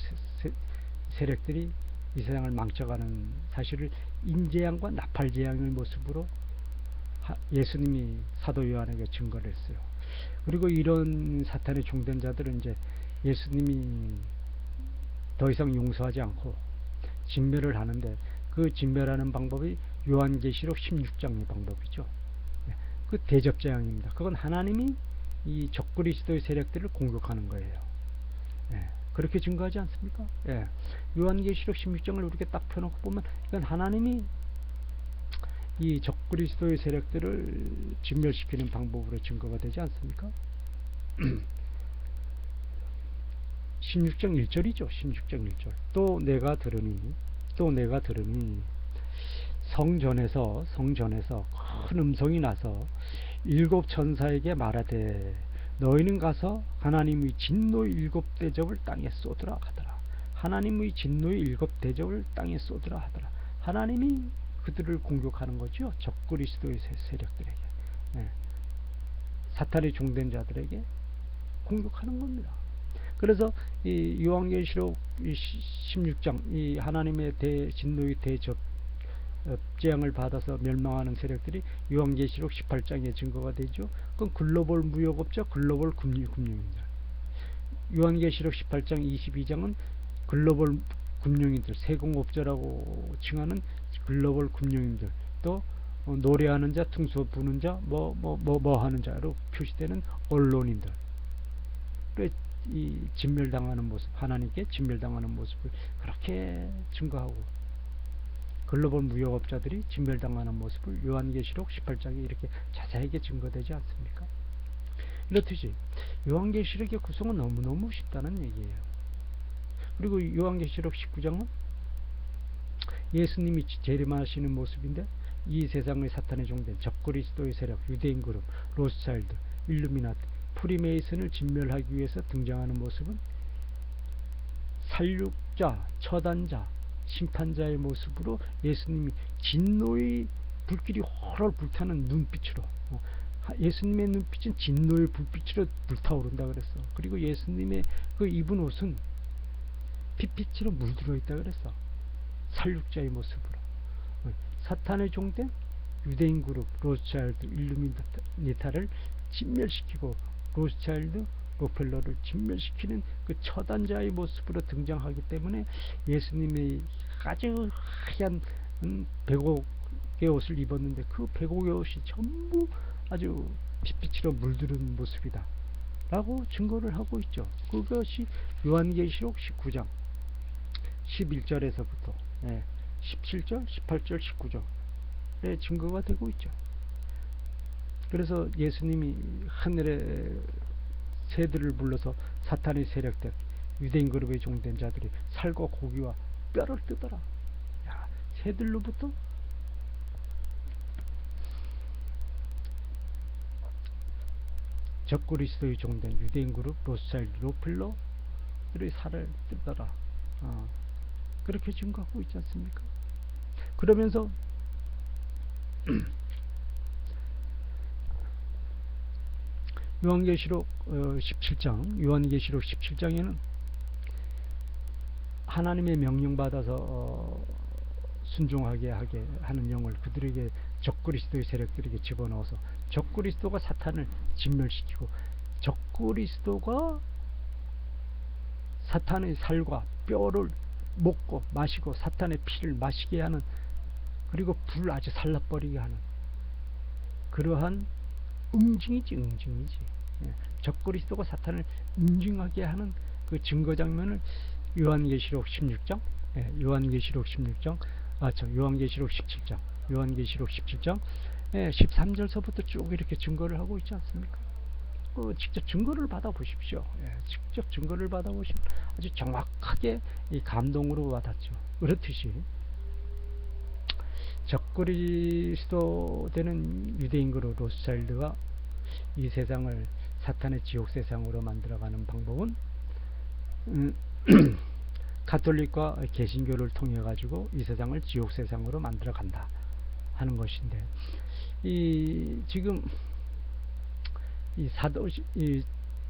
세력들이 이 세상을 망쳐가는 사실을 인재앙과 나팔재앙의 모습으로 예수님이 사도 요한에게 증거를 했어요. 그리고 이런 사탄의 종된 자들은 이제 예수님이 더 이상 용서하지 않고 진멸을 하는데, 그 진멸하는 방법이 요한계시록 16장의 방법이죠. 그 대접재앙입니다. 그건 하나님이 이 적그리스도의 세력들을 공격하는 거예요. 그렇게 증거하지 않습니까? 요한계시록 16장을 이렇게 딱 펴놓고 보면 이건 하나님이 이 적그리스도의 세력들을 진멸시키는 방법으로 증거가 되지 않습니까? 16장 1절이죠. 16장 1절. 또 내가 들으니 성전에서 큰 음성이 나서 일곱 천사에게 말하되 너희는 가서 하나님의 진노의 일곱 대접을 땅에 쏟으라 하더라. 하나님의 진노의 일곱 대접을 땅에 쏟으라 하더라. 하나님이 그들을 공격하는 거죠. 적그리스도의 세력들에게, 사탄의 종된 자들에게 공격하는 겁니다. 그래서 이 요한계시록 16장 이 하나님의 진노의 대접 재앙을 받아서 멸망하는 세력들이 요한계시록 18장에 증거가 되죠. 그건 글로벌 무역업자, 글로벌 금융인들. 요한계시록 18장 22장은 글로벌 금융인들, 세공업자라고 칭하는 글로벌 금융인들, 또 노래하는 자, 퉁소 부는 자, 뭐 하는 자로 표시되는 언론인들, 이 진멸당하는 모습, 하나님께 진멸당하는 모습을 그렇게 증거하고, 글로벌 무역업자들이 진멸당하는 모습을 요한계시록 18장에 이렇게 자세하게 증거되지 않습니까? 이렇듯이 요한계시록의 구성은 너무너무 쉽다는 얘기예요. 그리고 요한계시록 19장은 예수님이 재림하시는 모습인데, 이 세상의 사탄의 종된 적그리스도의 세력, 유대인 그룹, 로스차일드, 일루미나티, 프리메이슨을 진멸하기 위해서 등장하는 모습은 살육자, 처단자, 심판자의 모습으로 예수님이 진노의 불길이 헐헐 불타는 눈빛으로, 예수님의 눈빛은 진노의 불빛으로 불타오른다 그랬어. 그리고 예수님의 그 입은 옷은 핏빛으로 물들어 있다 그랬어. 살육자의 모습으로. 사탄의 종된 유대인 그룹, 로스차일드, 일루미나타를 진멸시키고 로스차일드, 록펠러를 진멸시키는 그 처단자의 모습으로 등장하기 때문에 예수님의 아주 하얀 백옥의 옷을 입었는데, 그 백옥의 옷이 전부 아주 핏빛으로 물들은 모습이다 라고 증거를 하고 있죠. 그것이 요한계시록 19장 11절에서부터 17절, 18절, 19절의 증거가 되고 있죠. 그래서 예수님이 하늘의 새들을 불러서 사탄의 세력들, 유대인 그룹의 종된 자들이 살과 고기와 뼈를 뜯어라. 야, 새들로부터 적그리스도의 종된 유대인 그룹, 로스차일드, 록펠러들의 살을 뜯어라. 그렇게 증거하고 있지 않습니까? 그러면서 요한계시록 17장에는 하나님의 명령 받아서 순종하게 하게 하는 영을 그들에게, 적그리스도의 세력들에게 집어넣어서 적그리스도가 사탄을 진멸시키고, 적그리스도가 사탄의 살과 뼈를 먹고 마시고 사탄의 피를 마시게 하는, 그리고 불 아주 살라버리게 하는 그러한 응징이지. 적그리스도가 사탄을 응징하게 하는 그 증거 장면을 요한계시록 16장, 요한계시록 17장, 요한계시록 17장 13절서부터 쭉 이렇게 증거를 하고 있지 않습니까? 직접 증거를 받아보십시오. 직접 증거를 받아보시면 아주 정확하게 이 감동으로 와닿죠. 그렇듯이 적그리스도 되는 유대인 그룹 로스차일드가 이 세상을 사탄의 지옥 세상으로 만들어가는 방법은 가톨릭과 개신교를 통해 가지고 이 세상을 지옥 세상으로 만들어 간다 하는 것인데, 지금 이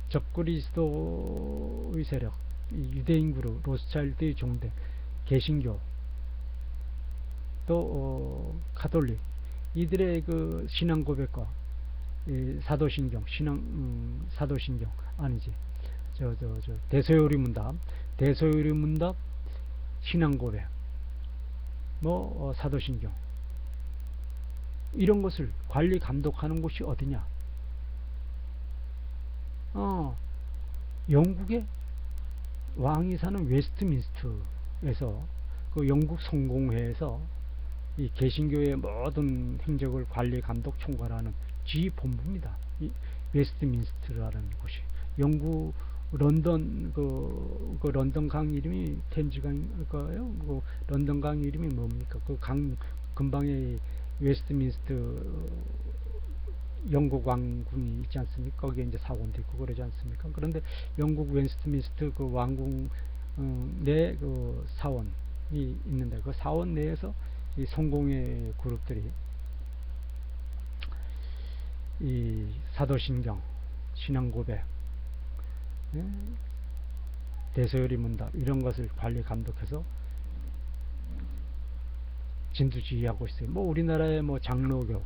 적그리스도의 세력, 유대인 그룹, 로스차일드의 종대, 개신교, 또 가톨릭, 이들의 그 신앙 고백과 사도신경, 사도신경 아니지, 대소요리 문답, 신앙 고백, 사도신경, 이런 것을 관리 감독하는 곳이 어디냐? 영국의 왕이 사는 웨스트민스터에서, 그 영국 성공회에서 이 개신교의 모든 행적을 관리 감독 총괄하는 지휘본부입니다. 이 웨스트민스터라는 곳이, 영국 런던 그 런던 강 이름이 템즈강일까요? 그 런던 강 이름이 뭡니까? 그 강 근방에 웨스트민스터 영국 왕궁이 있지 않습니까? 거기에 이제 사원도 있고 그러지 않습니까? 그런데 영국 웨스트민스터 그 왕궁 내 그 사원이 있는데, 그 사원 내에서 이 성공의 그룹들이 이 사도신경, 신앙고백, 대소요리 문답, 이런 것을 관리 감독해서 진두지휘하고 있어요. 우리나라의 장로교,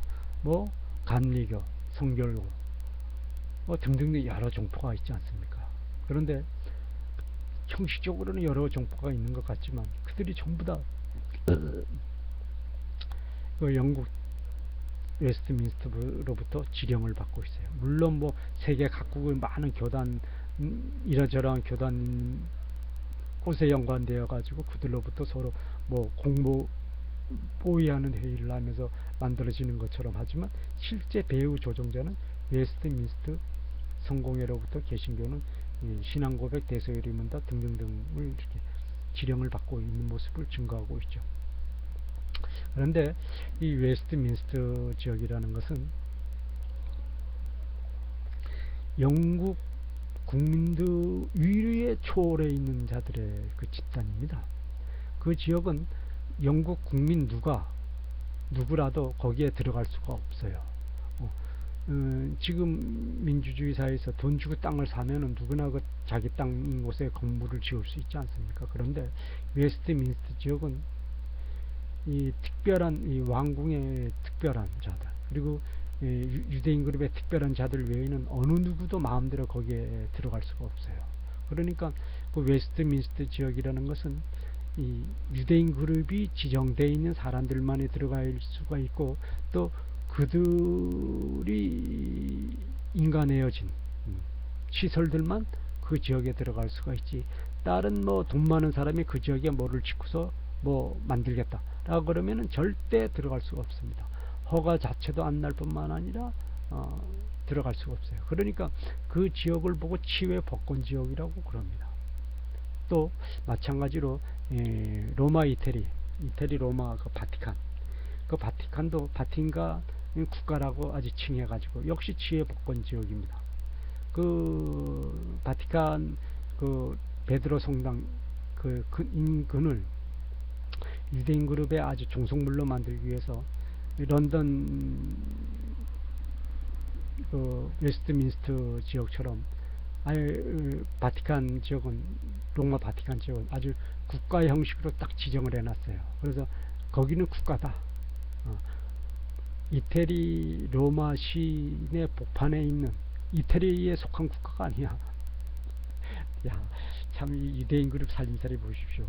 감리교, 성결교, 등등 여러 종포가 있지 않습니까? 그런데 형식적으로는 여러 종포가 있는 것 같지만 그들이 전부 다 그 영국 웨스트민스터로부터 지령을 받고 있어요. 물론 세계 각국의 많은 교단, 이러저러한 교단 곳에 연관되어 가지고 그들로부터 서로 공모 보위하는 회의를 하면서 만들어지는 것처럼 하지만, 실제 배후 조종자는 웨스트민스터 성공회로부터 개신교는 신앙고백, 대소요리 문답 등등등을 이렇게 지령을 받고 있는 모습을 증거하고 있죠. 그런데 이 웨스트민스터 지역이라는 것은 영국 국민들 위에 초월해 있는 자들의 그 집단입니다. 그 지역은 영국 국민 누구라도 거기에 들어갈 수가 없어요. 지금 민주주의 사회에서 돈 주고 땅을 사면은 누구나 그 자기 땅 곳에 건물을 지을 수 있지 않습니까? 그런데 웨스트민스터 지역은 이 특별한 이 왕궁의 특별한 자들, 그리고 유대인 그룹의 특별한 자들 외에는 어느 누구도 마음대로 거기에 들어갈 수가 없어요. 그러니까 그 웨스트민스터 지역이라는 것은 이 유대인 그룹이 지정되어 있는 사람들만이 들어갈 수가 있고, 또 그들이 인간해여진 시설들만 그 지역에 들어갈 수가 있지, 다른 뭐 돈 많은 사람이 그 지역에 뭐를 짓고서 뭐 만들겠다 라고 그러면은 절대 들어갈 수가 없습니다. 허가 자체도 안 날 뿐만 아니라 들어갈 수가 없어요. 그러니까 그 지역을 보고 치외 복권 지역이라고 그럽니다. 또 마찬가지로 로마 이태리 로마 그 바티칸도 바틴가 국가라고 아주 칭해가지고 역시 치외 복권 지역입니다. 그 바티칸 그 베드로 성당 그 인근을 유대인 그룹의 아주 종속물로 만들기 위해서 런던 그 웨스트민스터 지역처럼 바티칸 지역은 로마 바티칸 지역은 아주 국가 형식으로 딱 지정을 해놨어요. 그래서 거기는 국가다. 이태리 로마 시내 복판에 있는 이태리에 속한 국가가 아니야. 야, 참 이 유대인 그룹 살림살이 보십시오.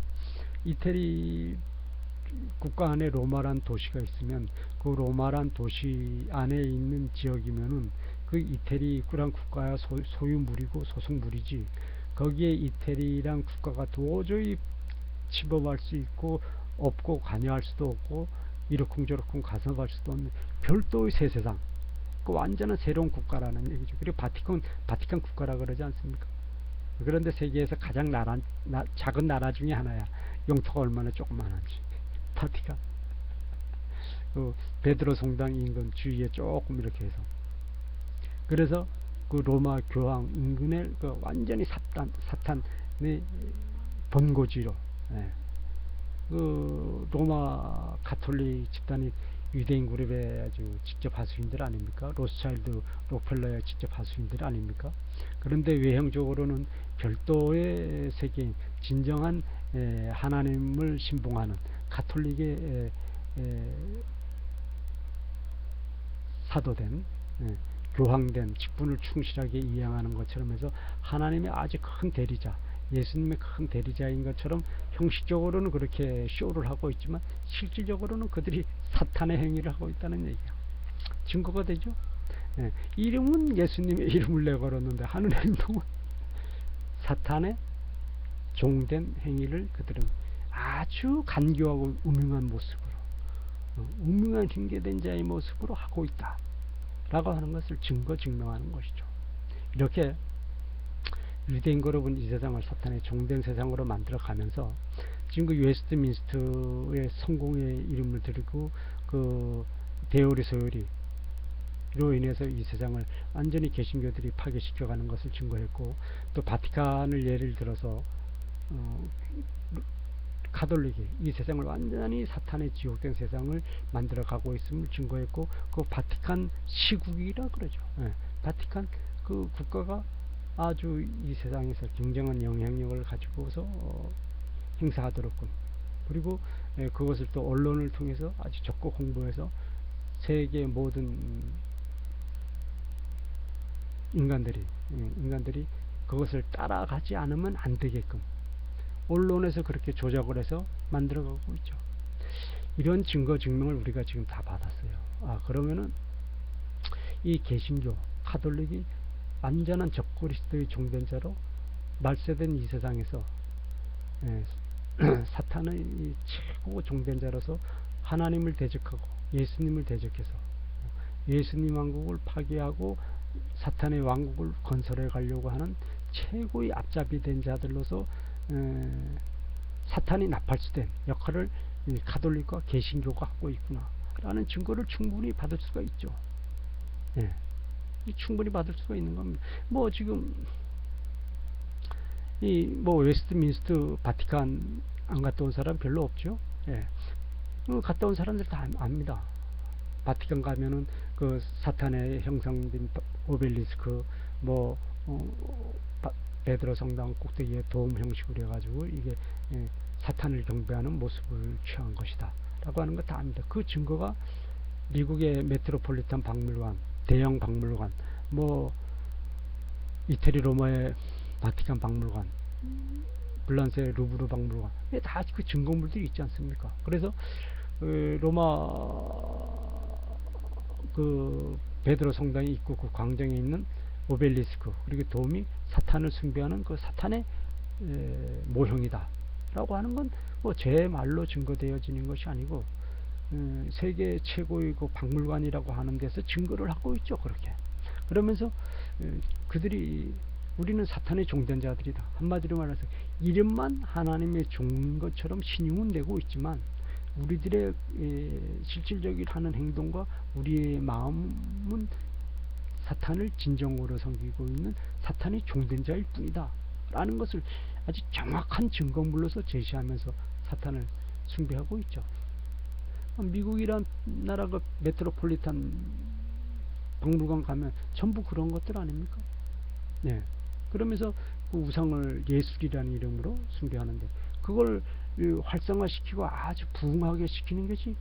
이태리 국가 안에 로마란 도시가 있으면 그 로마란 도시 안에 있는 지역이면은 그 이태리란 국가야 소유물이고 소속물이지, 거기에 이태리란 국가가 도저히 침범할 수 있고 없고 관여할 수도 없고 이러쿵저러쿵 가서갈 수도 없는 별도의 새 세상, 그 완전한 새로운 국가라는 얘기죠. 그리고 바티칸 국가라 그러지 않습니까? 그런데 세계에서 가장 작은 나라 중에 하나야. 영토가 얼마나 조그만한지. 바티칸. 그 베드로 성당 인근 주위에 조금 이렇게 해서. 그래서 그 로마 교황 인근에 그 완전히 사탄의 본고지로. 그 로마 가톨릭 집단이 유대인 그룹의 아주 직접 하수인들 아닙니까? 로스차일드 록펠러의 직접 하수인들 아닙니까? 그런데 외형적으로는 별도의 세계인, 진정한 하나님을 신봉하는 가톨릭의 사도된 교황된 직분을 충실하게 이행하는 것처럼 해서 하나님의 아주 큰 대리자, 예수님의 큰 대리자인 것처럼 형식적으로는 그렇게 쇼를 하고 있지만 실질적으로는 그들이 사탄의 행위를 하고 있다는 얘기야. 증거가 되죠. 이름은 예수님의 이름을 내걸었는데 하는 행동은 사탄의 종된 행위를 그들은 아주 간교하고 음흉한 모습으로, 음흉한 징계된 자의 모습으로 하고 있다 라고 하는 것을 증명하는 것이죠. 이렇게 유대인 그룹은 이 세상을 사탄의 종된 세상으로 만들어 가면서 지금 그 웨스트민스터의 성공의 이름을 들고 그 대오리 소요리로 인해서 이 세상을 완전히 개신교들이 파괴시켜가는 것을 증거했고, 또 바티칸을 예를 들어서 가톨릭이 이 세상을 완전히 사탄의 지옥된 세상을 만들어 가고 있음을 증거했고, 그 바티칸 시국이라 그러죠. 바티칸 그 국가가 아주 이 세상에서 굉장한 영향력을 가지고서 행사하도록군. 그리고 그것을 또 언론을 통해서 아주 적극 홍보해서 세계 모든 인간들이 그것을 따라가지 않으면 안 되게끔 언론에서 그렇게 조작을 해서 만들어가고 있죠. 이런 증거 증명을 우리가 지금 다 받았어요. 그러면은 이 개신교 가톨릭이 완전한 적그리스도의 종전자로 말세된 이 세상에서 사탄의 최고 종전자로서 하나님을 대적하고 예수님을 대적해서 예수님 왕국을 파괴하고 사탄의 왕국을 건설해 가려고 하는 최고의 앞잡이 된 자들로서 사탄이 나팔수된 역할을 이 가톨릭과 개신교가 하고 있구나 라는 증거를 충분히 받을 수가 있죠. 예. 충분히 받을 수가 있는 겁니다. 뭐 지금 이 뭐 웨스트민스터 바티칸 안 갔다 온 사람 별로 없죠. 예. 갔다 온 사람들 다 압니다. 바티칸 가면은 그 사탄의 형상된 오벨리스크 뭐 베드로 성당 꼭대기에 도움 형식으로 해가지고 이게 사탄을 경배하는 모습을 취한 것이다 라고 하는 거 다 압니다. 그 증거가 미국의 메트로폴리탄 박물관, 대형 박물관, 뭐 이태리 로마의 바티칸 박물관, 블란스의 루브르 박물관, 다 그 증거물들이 있지 않습니까? 그래서 로마 그 베드로 성당이 있고 그 광장에 있는 오벨리스크 그리고 도움이 사탄을 숭배하는 그 사탄의 모형이다 라고 하는 건 뭐 제 말로 증거되어지는 것이 아니고 세계 최고의 그 박물관이라고 하는 데서 증거를 하고 있죠. 그렇게 그러면서 그들이 우리는 사탄의 종된 자들이다, 한마디로 말해서 이름만 하나님의 종인 것처럼 신용은 되고 있지만 우리들의 실질적인 하는 행동과 우리의 마음은 사탄을 진정으로 섬기고 있는 사탄의 종된 자일 뿐이다 라는 것을 아주 정확한 증거물로서 제시하면서 사탄을 숭배하고 있죠. 미국이란 나라가 메트로폴리탄 박물관 가면 전부 그런 것들 아닙니까? 네. 그러면서 그 우상을 예술이라는 이름으로 숭배하는데 그걸 활성화시키고 아주 부흥하게 시키는 것이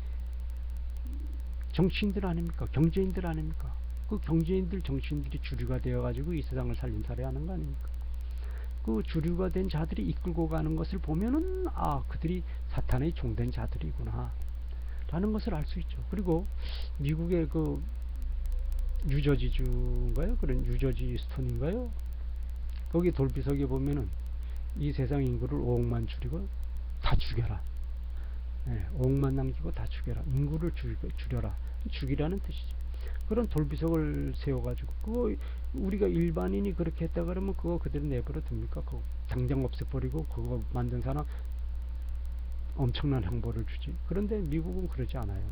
정치인들 아닙니까? 경제인들 아닙니까? 그 경제인들, 정치인들이 주류가 되어가지고 이 세상을 살림살이하는 거 아닙니까? 그 주류가 된 자들이 이끌고 가는 것을 보면은 그들이 사탄의 종된 자들이구나 라는 것을 알 수 있죠. 그리고 미국의 그 뉴저지주인가요? 그런 뉴저지 스톤인가요? 거기 돌비석에 보면은 이 세상 인구를 5억만 줄이고 다 죽여라. 5억만 남기고 다 죽여라. 인구를 줄여라. 죽이라는 뜻이죠. 그런 돌비석을 세워가지고 그거 우리가 일반인이 그렇게 했다 그러면 그거 그대로 내버려 둡니까? 그거 당장 없애버리고 그거 만든 사람 엄청난 형벌을 주지. 그런데 미국은 그러지 않아요.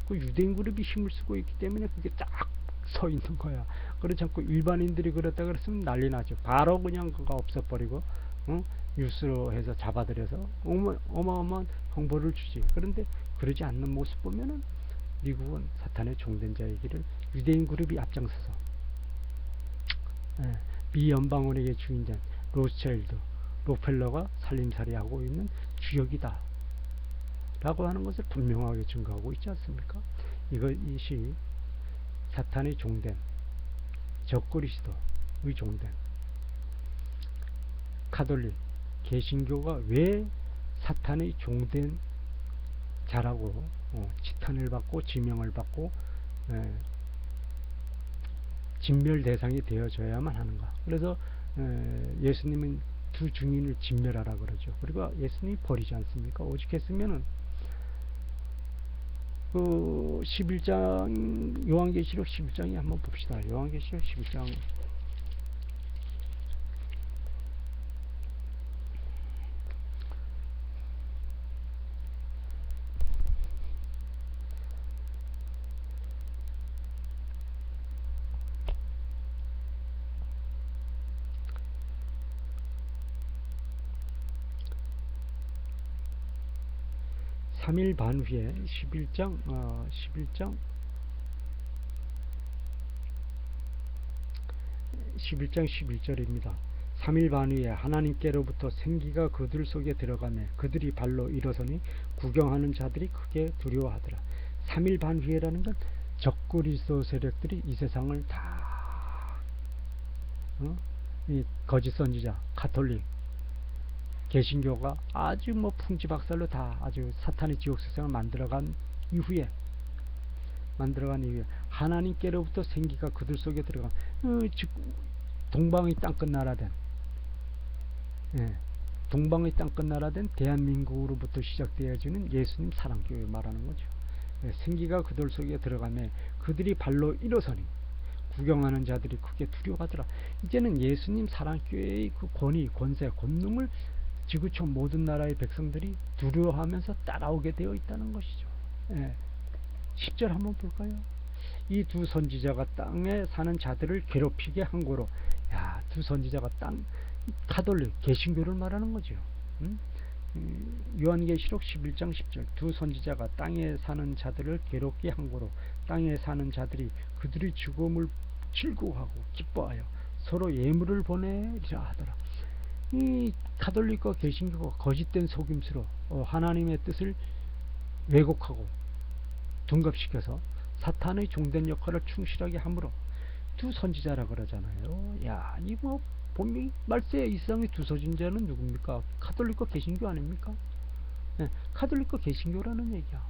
그 유대인 그룹이 힘을 쓰고 있기 때문에 그게 딱 서 있는 거야. 그렇지 않고 일반인들이 그랬다 그랬으면 난리 나죠. 바로 그냥 그거 없애버리고 뉴스로 해서 잡아들여서 어마어마한 형벌을 주지. 그런데 그러지 않는 모습 보면은 미국은 사탄의 종된 자이기를 유대인 그룹이 앞장서서 미 연방원에게 주인된 로스차일드, 록펠러가 살림살이하고 있는 주역이다 라고 하는 것을 분명하게 증거하고 있지 않습니까? 이것이 사탄의 종된 적그리스도의 종된 가톨릭, 개신교가 왜 사탄의 종된 자라고 지탄을 받고 지명을 받고 진멸 대상이 되어져야만 하는가. 그래서 예수님은 두 증인을 진멸하라 그러죠. 그리고 예수님이 버리지 않습니까? 오직 했으면은 그 11장 요한계시록 11장에 한번 봅시다. 요한계시록 11장 3일 반 후에 11장 11절입니다. 3일 반 후에 하나님께로부터 생기가 그들 속에 들어가매 그들이 발로 일어서니 구경하는 자들이 크게 두려워하더라. 3일 반 후에라는 건 적그리스도 세력들이 이 세상을 다 이 거짓 선지자, 가톨릭, 개신교가 아주 뭐 풍지박살로 다 아주 사탄의 지옥 세상을 만들어간 이후에 하나님께로부터 생기가 그들 속에 들어간 동방의 땅끝 나라 된 동방의 땅끝 나라 된 대한민국으로부터 시작되어지는 예수님 사랑교회 말하는 거죠. 생기가 그들 속에 들어가매 그들이 발로 일어서니 구경하는 자들이 크게 두려워하더라. 이제는 예수님 사랑교회의 그 권위, 권세, 권능을 지구촌 모든 나라의 백성들이 두려워하면서 따라오게 되어 있다는 것이죠. 예. 10절 한번 볼까요? 이 두 선지자가 땅에 사는 자들을 괴롭히게 한 거로. 야, 두 선지자가 카톨릭 개신교를 말하는 거죠. 요한계시록 11장 10절 두 선지자가 땅에 사는 자들을 괴롭게 한 거로 땅에 사는 자들이 그들의 죽음을 즐거워하고 기뻐하여 서로 예물을 보내리라 하더라. 이 카톨릭과 개신교가 거짓된 속임수로 하나님의 뜻을 왜곡하고 둔갑시켜서 사탄의 종된 역할을 충실하게 함으로 두 선지자라 그러잖아요. 야, 이 뭐 본명이 말세 이 세상의 두 선지자는 누굽니까? 카톨릭과 개신교 아닙니까? 네, 카톨릭과 개신교라는 얘기야.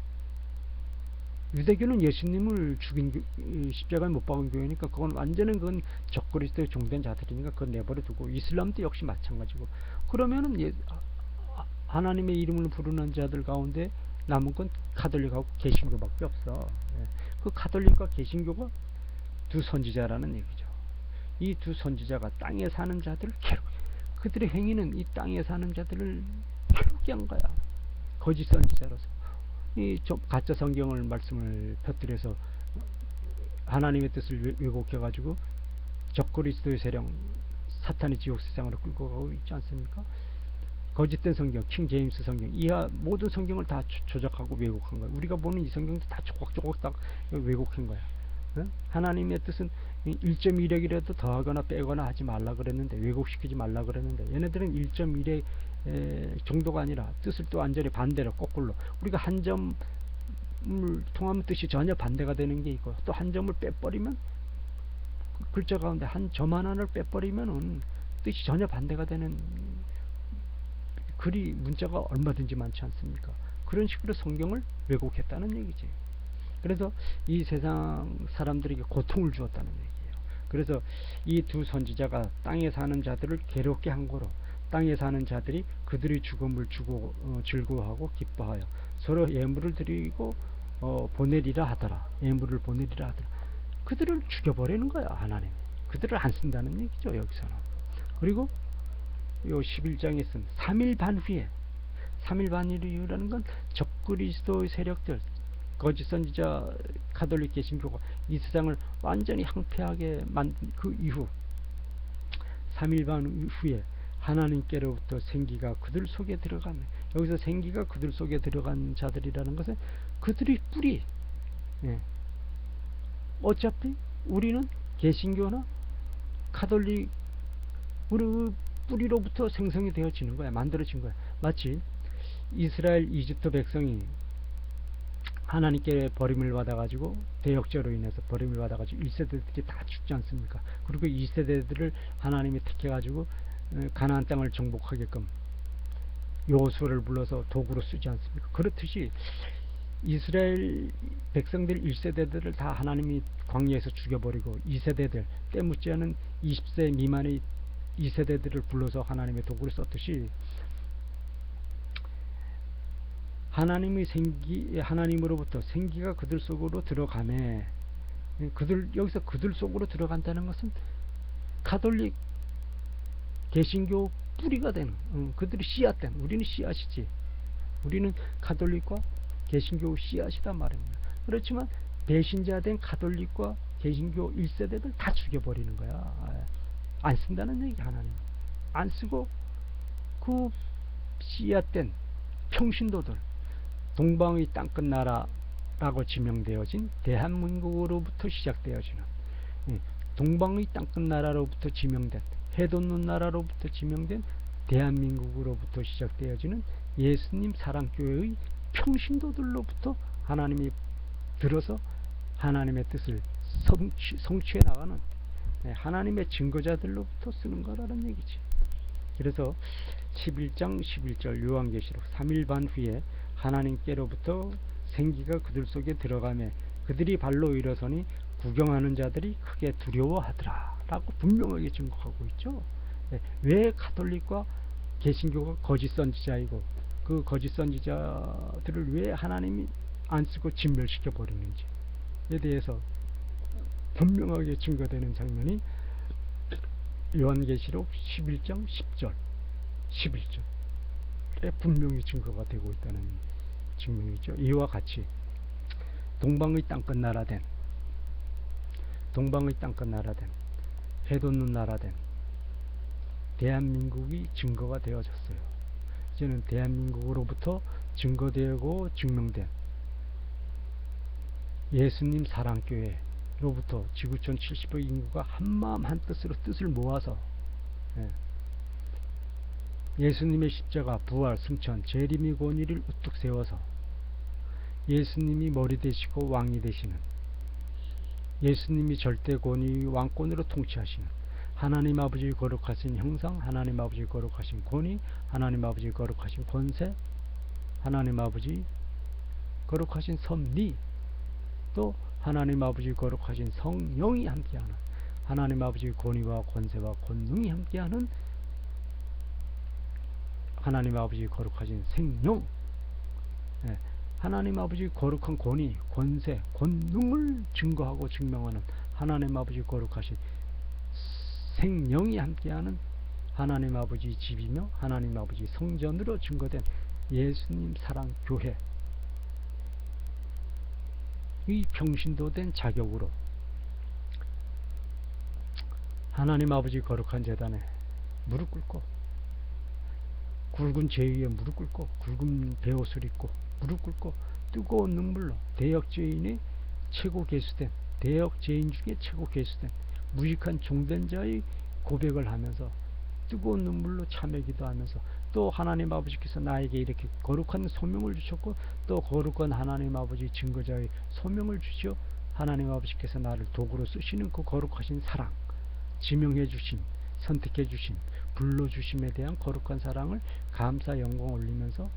유대교는 예수님을 죽인 십자가에 못 박은 교회니까 그건 완전히 그건 적그리스도의 종된 자들이니까 그건 내버려 두고, 이슬람도 역시 마찬가지고. 그러면은 하나님의 이름을 부르는 자들 가운데 남은 건 카톨릭하고 개신교밖에 없어. 그 카톨릭과 개신교가 두 선지자라는 얘기죠. 이 두 선지자가 땅에 사는 자들을 그들의 행위는 이 땅에 사는 자들을 괴롭게 한 거야. 거짓 선지자로서. 이 가짜 성경을 말씀을 펴뜨려서 하나님의 뜻을 왜곡해가지고 적그리스도의 세력, 사탄의 지옥 세상으로 끌고 가고 있지 않습니까? 거짓된 성경, 킹 제임스 성경, 이하 모든 성경을 다 조작하고 왜곡한 거야. 우리가 보는 이 성경도 다 조각조각 딱 왜곡한 거야. 하나님의 뜻은 1.1핵이라도 더하거나 빼거나 하지 말라 그랬는데, 왜곡시키지 말라 그랬는데, 얘네들은 1.1핵 정도가 아니라 뜻을 또 완전히 반대로 거꾸로, 우리가 한 점을 통하면 뜻이 전혀 반대가 되는 게 있고, 또 한 점을 빼버리면 글자 가운데 한 점 하나를 빼버리면은 뜻이 전혀 반대가 되는 글이, 문자가 얼마든지 많지 않습니까? 그런 식으로 성경을 왜곡했다는 얘기지. 그래서 이 세상 사람들에게 고통을 주었다는 얘기예요. 그래서 이 두 선지자가 땅에 사는 자들을 괴롭게 한 거로 땅에 사는 자들이 그들의 죽음을 주고 즐거워하고 기뻐하여 서로 예물을 드리고 보내리라 하더라. 예물을 보내리라 하더라. 그들을 죽여버리는 거야, 하나님. 그들을 안 쓴다는 얘기죠, 여기서는. 그리고 요 11장에 쓴 3일 반 후에, 3일 반 이유라는 건 적그리스도의 세력들, 거짓 선지자, 카톨릭 개신교가 이 세상을 완전히 항폐하게 만든 그 이후 3일 반 후에 하나님께로부터 생기가 그들 속에 들어가네. 여기서 생기가 그들 속에 들어간 자들이라는 것은 그들의 뿌리. 어차피 우리는 개신교나 카톨릭 우리 뿌리로부터 생성이 되어지는 거야. 만들어진 거야. 마치 이스라엘 이집트 백성이 하나님께 버림을 받아가지고, 대역죄로 인해서 버림을 받아가지고 1세대들이 다 죽지 않습니까? 그리고 2세대들을 하나님이 택해가지고 가나안 땅을 정복하게끔 여호수아를 불러서 도구로 쓰지 않습니까? 그렇듯이 이스라엘 백성들 1세대들을 다 하나님이 광야에서 죽여버리고 2세대들, 때묻지 않은 20세 미만의 2세대들을 불러서 하나님의 도구를 썼듯이, 하나님으로부터 생기가 그들 속으로 들어가매. 여기서 그들 속으로 들어간다는 것은 가톨릭 개신교 뿌리가 되는, 그들이 씨앗된, 우리는 씨앗이지, 우리는 가톨릭과 개신교 씨앗이단 말입니다. 그렇지만 배신자된 가톨릭과 개신교 1세대들 다 죽여버리는 거야. 안 쓴다는 얘기. 하나님 안 쓰고 그 씨앗된 평신도들, 동방의 땅끝 나라라고 지명되어진 대한민국으로부터 시작되어지는, 동방의 땅끝 나라로부터 지명된, 해돋는 나라로부터 지명된 대한민국으로부터 시작되어지는 예수님 사랑교회의 평신도들로부터 하나님이 들어서 하나님의 뜻을 성취해 나가는 하나님의 증거자들로부터 쓰는 거라는 얘기지. 그래서 11장 11절 요한계시록 3일 반 후에 하나님께로부터 생기가 그들 속에 들어가매 그들이 발로 일어서니 구경하는 자들이 크게 두려워하더라 라고 분명하게 증거하고 있죠. 왜 가톨릭과 개신교가 거짓 선지자이고 그 거짓 선지자들을 왜 하나님이 안 쓰고 진멸시켜 버리는지에 대해서 분명하게 증거되는 장면이 요한계시록 11장 10절 11절 분명히 증거가 되고 있다는 증명이죠. 이와 같이 동방의 땅끝 나라된, 동방의 땅끝 나라된, 해돋는 나라된 대한민국이 증거가 되어졌어요. 이제는 대한민국으로부터 증거되고 증명된 예수님 사랑교회로부터 지구촌 70억 인구가 한마음 한뜻으로 뜻을 모아서 예수님의 십자가, 부활, 승천, 재림의 권위를 우뚝 세워서 예수님이 머리 되시고 왕이 되시는, 예수님이 절대 권위 왕권으로 통치하시는 하나님 아버지의 거룩하신 형상, 하나님 아버지의 거룩하신 권위, 하나님 아버지의 거룩하신 권세, 하나님 아버지 거룩하신 섭리, 또 하나님 아버지의 거룩하신 성령이 함께하는, 하나님 아버지의 권위와 권세와 권능이 함께하는 하나님 아버지의 거룩하신 생명, 하나님 아버지의 거룩한 권위, 권세, 권능을 증거하고 증명하는 하나님 아버지의 거룩하신 생명이 함께하는 하나님 아버지 집이며 하나님 아버지 성전으로 증거된 예수님 사랑 교회, 이 평신도된 자격으로 하나님 아버지 거룩한 제단에 무릎 꿇고, 굵은 죄 위에 무릎 꿇고, 굵은 베옷을 입고 무릎 꿇고 뜨거운 눈물로 대역죄인의 최고 계수된, 대역죄인 중에 최고 계수된 무익한 종된 자의 고백을 하면서 뜨거운 눈물로 참회 기도하면서, 또 하나님 아버지께서 나에게 이렇게 거룩한 소명을 주셨고 또 거룩한 하나님 아버지 증거자의 소명을 주시어 하나님 아버지께서 나를 도구로 쓰시는 그 거룩하신 사랑, 지명해 주심, 선택해 주심, 불러 주심에 대한 거룩한 사랑을 감사 영광 올리면서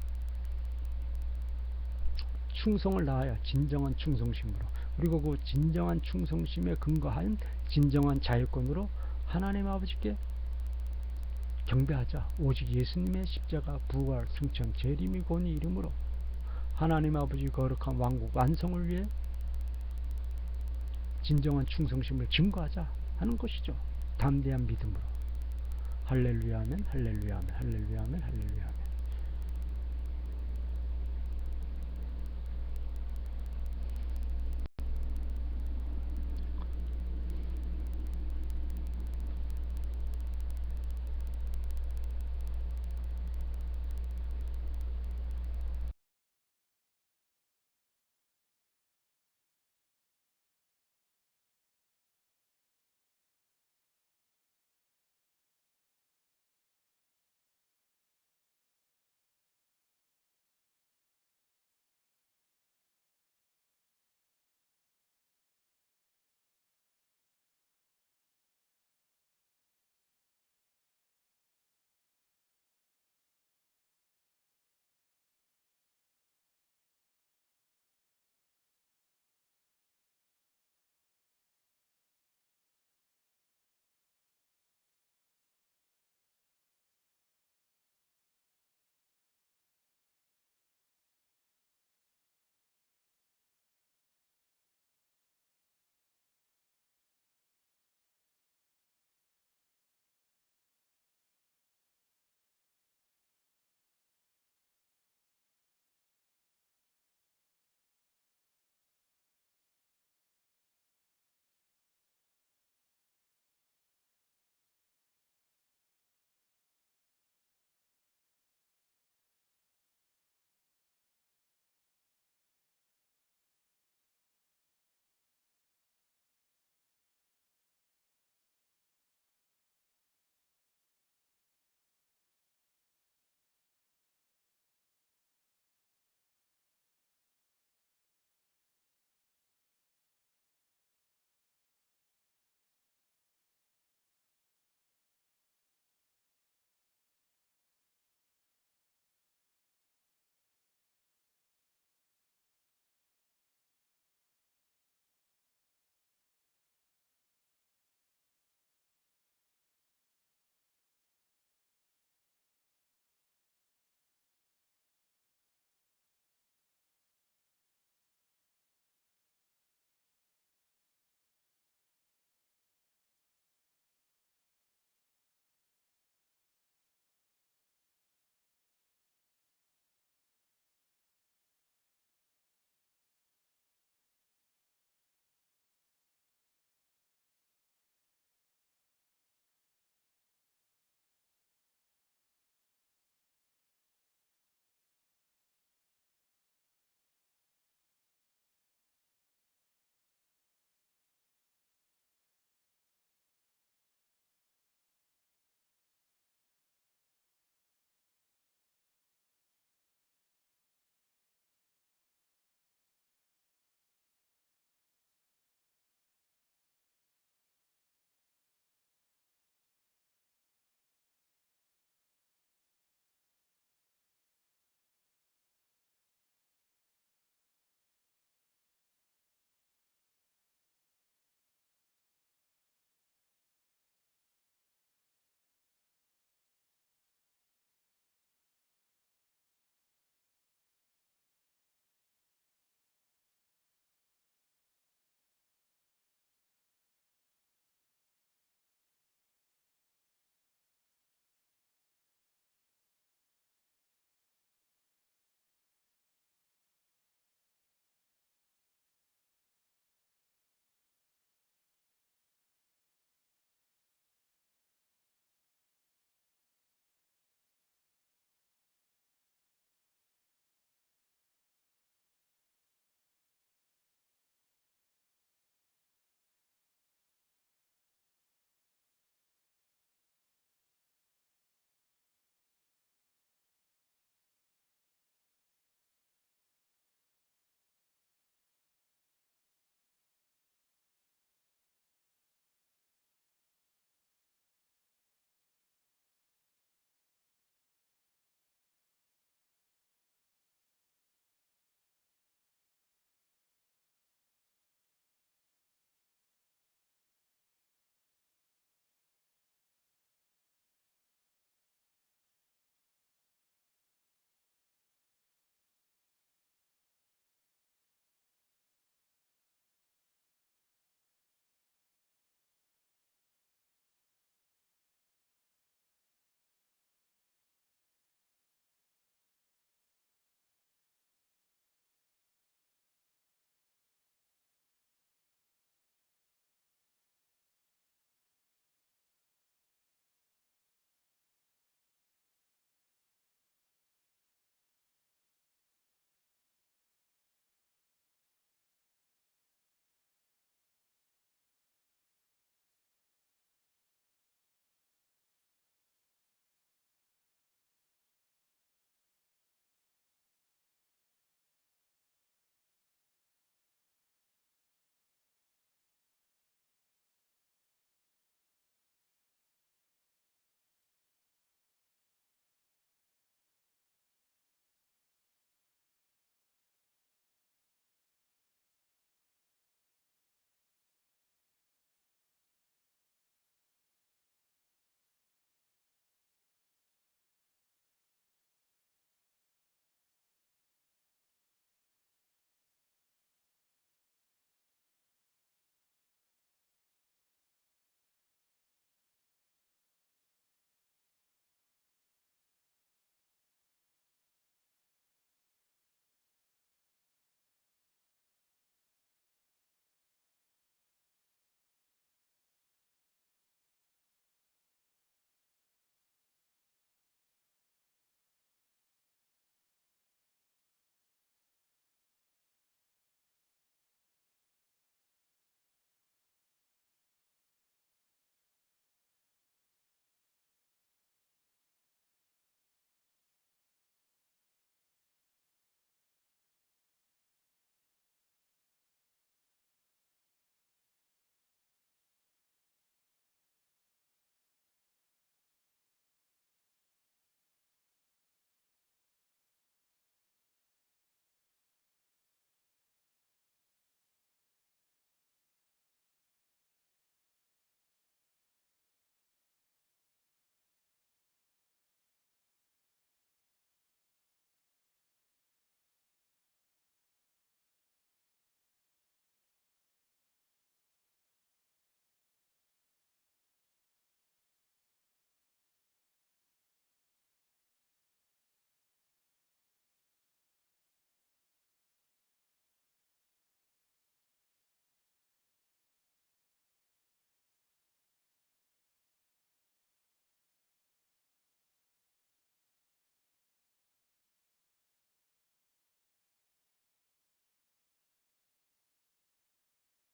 충성을 다하여 진정한 충성심으로, 그리고 그 진정한 충성심에 근거한 진정한 자유권으로 하나님 아버지께 경배하자. 오직 예수님의 십자가, 부활, 승천, 재림의 권위 이름으로 하나님 아버지 거룩한 왕국 완성을 위해 진정한 충성심을 증거하자 하는 것이죠. 담대한 믿음으로. 할렐루야 아멘, 할렐루야 아멘, 할렐루야 아멘, 할렐루야 아멘.